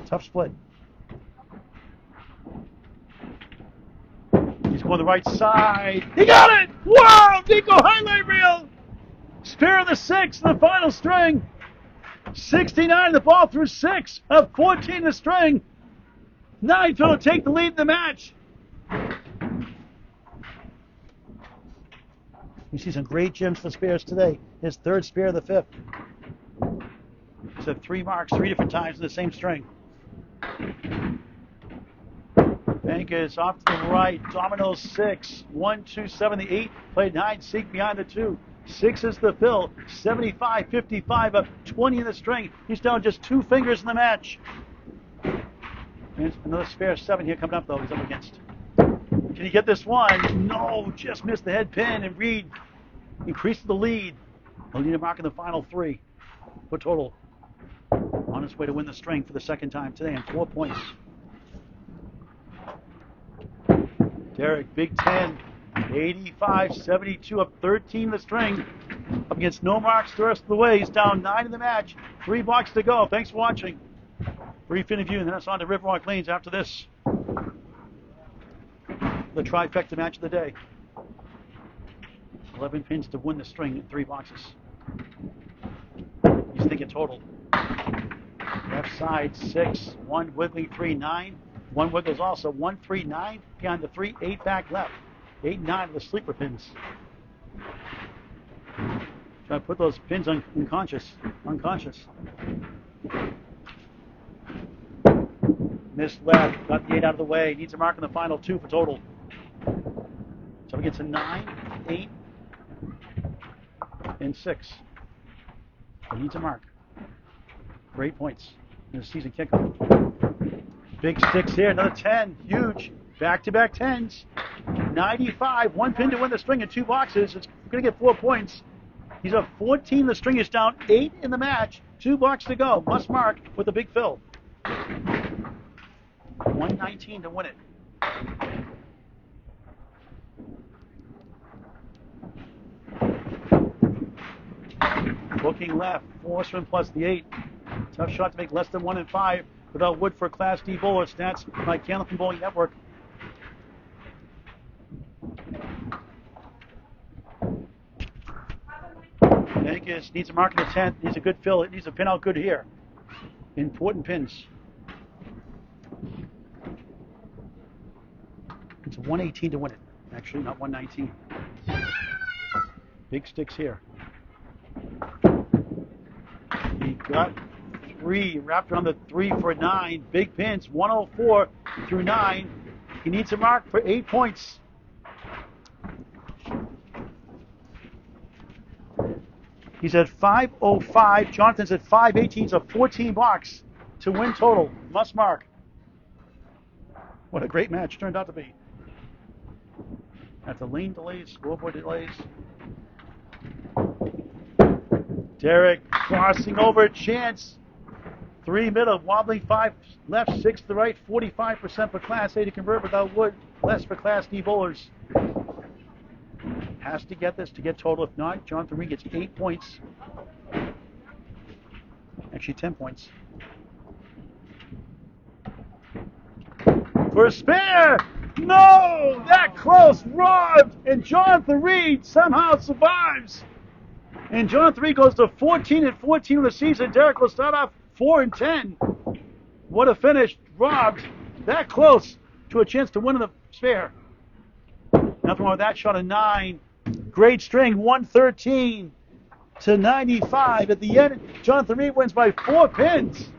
Speaker 1: Tough split. He's going the right side. He got it! Wow! Nico highlight reel! Spare of the 6 in the final string. 69 the ball through 6. Up 14 the string. 9 to take the lead in the match. You see some great gems for spares today. His 3rd spare of the 5th. He's had 3 marks 3 different times in the same string. Bankus off to the right. Domino 6. 1, 2, 7. The 8 played hide and seek behind the 2. 6 is the fill. 75, 55 up 20 in the string. He's down just 2 fingers in the match. And another spare 7 here coming up though. He's up against. Can he get this one? No, just missed the head pin, and Reid increased the lead. He'll need a mark in the final 3 for total. On his way to win the string for the 2nd time today and 4 points. Derek, Big 10, 85, 72 up 13 the string. Up against no marks the rest of the way. He's down 9 in the match. 3 blocks to go. Thanks for watching. Brief interview, and then it's on to Riverwalk Lanes after this. The trifecta match of the day. 11 pins to win the string in 3 boxes. He's thinking total. Left side 6, 1 wiggling 3, 9. 1 wiggles also 1, 3, 9 behind the 3, 8 back left. 8, 9 of the sleeper pins. Try to put those pins unconscious. Missed left, got the 8 out of the way. Needs a mark in the final 2 for total. So he gets a 9, 8, and 6. He needs a mark for 8 points in the season kickoff. Big sticks here, another 10, huge. Back-to-back 10s. 95, 1 pin to win the string in 2 boxes. It's going to get 4 points. He's up 14. The string is down 8 in the match. 2 blocks to go. Must mark with a big fill. 119 to win it. Booking left. 4 swim plus the 8. Tough shot to make less than 1 and 5 without wood for a Class D bowler. Stats by Candlepin Bowling Network. Bankus needs a mark in the 10th. Needs a good fill. It needs a pin out good here. Important pins. It's a 118 to win it. Actually, not 119. Big sticks here. He got 3. Wrapped around the 3 for 9. Big pins. 104 through 9. He needs a mark for 8 points. He's at 505. Jonathan's at 518. So 14 blocks to win total. Must mark. What a great match turned out to be. At the lane delays, scoreboard delays. Derek crossing over. Chance. 3 middle. Wobbling 5 left. 6 to the right. 45% for Class A to convert without wood. Less for Class D bowlers. Has to get this to get total. If not, Jonathan Reid gets 8 points. Actually, 10 points. For a spare! No! That close! Robbed! And Jonathan Reid somehow survives. And Jonathan Reid goes to 14-14 in the season. Derek will start off 4-10. What a finish. Robbed. That close to a chance to win the spare. Nothing wrong with that. Shot a 9. Great string. 113-95. At the end, Jonathan Reid wins by 4 pins.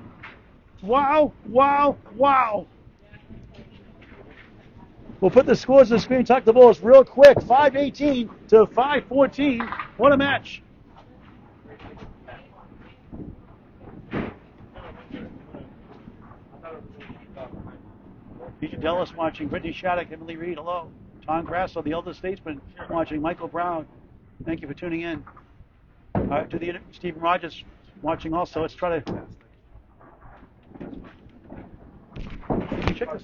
Speaker 1: Wow, wow, wow. We'll put the scores on the screen, talk the balls real quick. 5-18 to 5-14. What a match. Peter Dellis watching. Brittany Shattuck, Emily Reid, hello. Tom Grasso, the elder statesman, watching. Michael Brown, thank you for tuning in. To the Stephen Rogers watching also. Let's try to... Check this.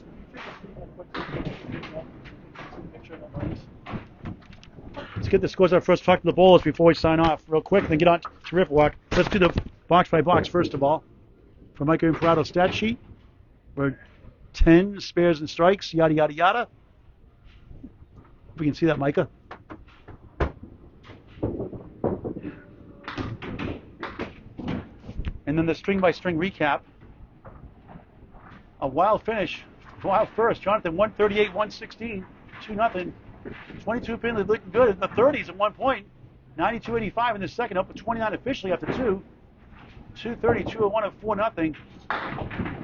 Speaker 1: Let's get the scores up first. Talk to the bowlers before we sign off real quick, then get on to Riverwalk. Let's do the box by box first of all. For Micah Imparado's stat sheet, we're 10 spares and strikes, yada, yada, yada. If we can see that, Micah. And then the string by string recap. A wild finish, wild first. Jonathan 138-116, 2-0. 22 pin lead looking good in the 30s at one point. 92-85 in the second, up to 29 officially after 2. 232-1 at 4-0.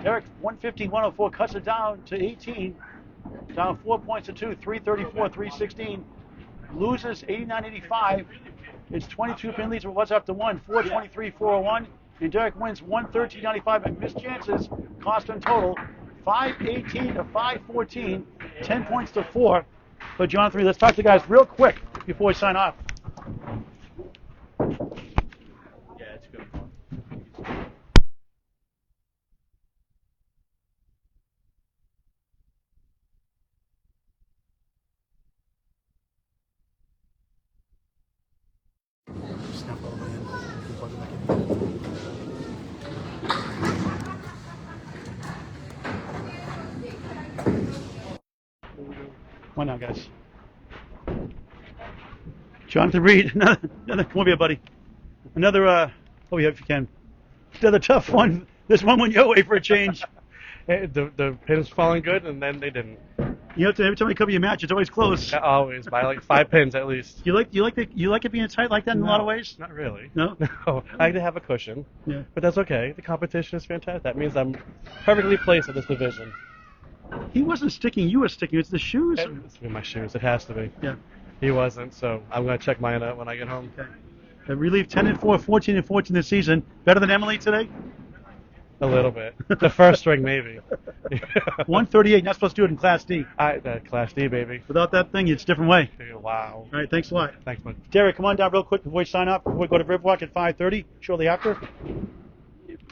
Speaker 1: Derek 115-104 cuts it down to 18. Down 4 points to 2. 334-316. Loses 89-85. It's 22 pin leads. It was after 1. 423-401. And Derek wins 113-95 and missed chances. Cost in total 5-18 to 5-14. 10 points to 4. But Jonathan Reid, let's talk to the guys real quick before we sign off.
Speaker 4: Yeah, it's good.
Speaker 1: Come on now, guys. Jonathan Reid, another come over here, buddy. Another, oh yeah, if you can. Another tough one. This one went your way for a change.
Speaker 3: The pin was falling good, and then they didn't.
Speaker 1: You have to, every time you cover your match, it's always close.
Speaker 3: Always by like 5 pins at least.
Speaker 1: You like it being tight like that in a lot of ways?
Speaker 3: Not really.
Speaker 1: No?
Speaker 3: No, I like to have a cushion.
Speaker 1: Yeah.
Speaker 3: But that's okay. The competition is fantastic. That means I'm perfectly placed in this division.
Speaker 1: He wasn't sticking. You were sticking. It's the shoes.
Speaker 3: It's in my shoes. It has to be.
Speaker 1: Yeah.
Speaker 3: He wasn't, so I'm going to check mine out when I get home.
Speaker 1: Okay. Relief 10-4, 14-14 this season. Better than Emily today?
Speaker 3: A little bit. The first string, maybe.
Speaker 1: 138. Not supposed to do it in Class D.
Speaker 3: Class D, baby.
Speaker 1: Without that thing, it's a different way.
Speaker 3: Wow.
Speaker 1: All right. Thanks a lot.
Speaker 3: Thanks, man.
Speaker 1: Derek, come on down real quick before we sign off. Before we go to Riverwalk at 5:30, shortly after.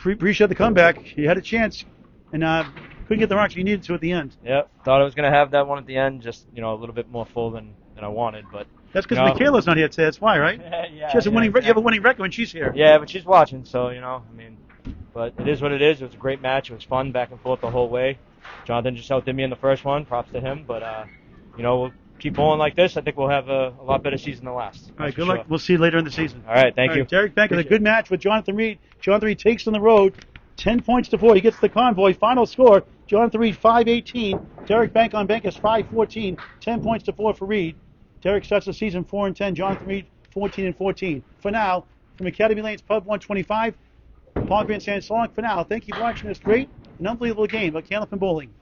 Speaker 1: Appreciate the comeback. You had a chance, and couldn't get the rocks you needed to at the end.
Speaker 4: Yep. Thought I was going to have that one at the end, just, a little bit more full than I wanted, but...
Speaker 1: That's because Michaela's not here today. That's why, right?
Speaker 4: Yeah,
Speaker 1: she has a winning.
Speaker 4: exactly.
Speaker 1: You have a winning record when she's here.
Speaker 4: Yeah, but she's watching, so, but it is what it is. It was a great match. It was fun back and forth the whole way. Jonathan just outdid me in the first one. Props to him, but, we'll keep going like this. I think we'll have a lot better season than last.
Speaker 1: All right, good luck. We'll see you later in the season.
Speaker 4: All right, thank you.
Speaker 1: Derek Bankus, a good match with Jonathan Reid. Jonathan Reid takes on the road, 10 points to 4. He gets the convoy. Final score, Jonathan Reid 5-18. Derek Bankus 5-14. 10 points to 4 for Reid. Derek starts the season 4-10. Jonathan Reid 14-14. For now, from Academy Lanes Pub 125, Paul Grant saying so long for now. Thank you for watching this great and unbelievable game of Candlepin Bowling.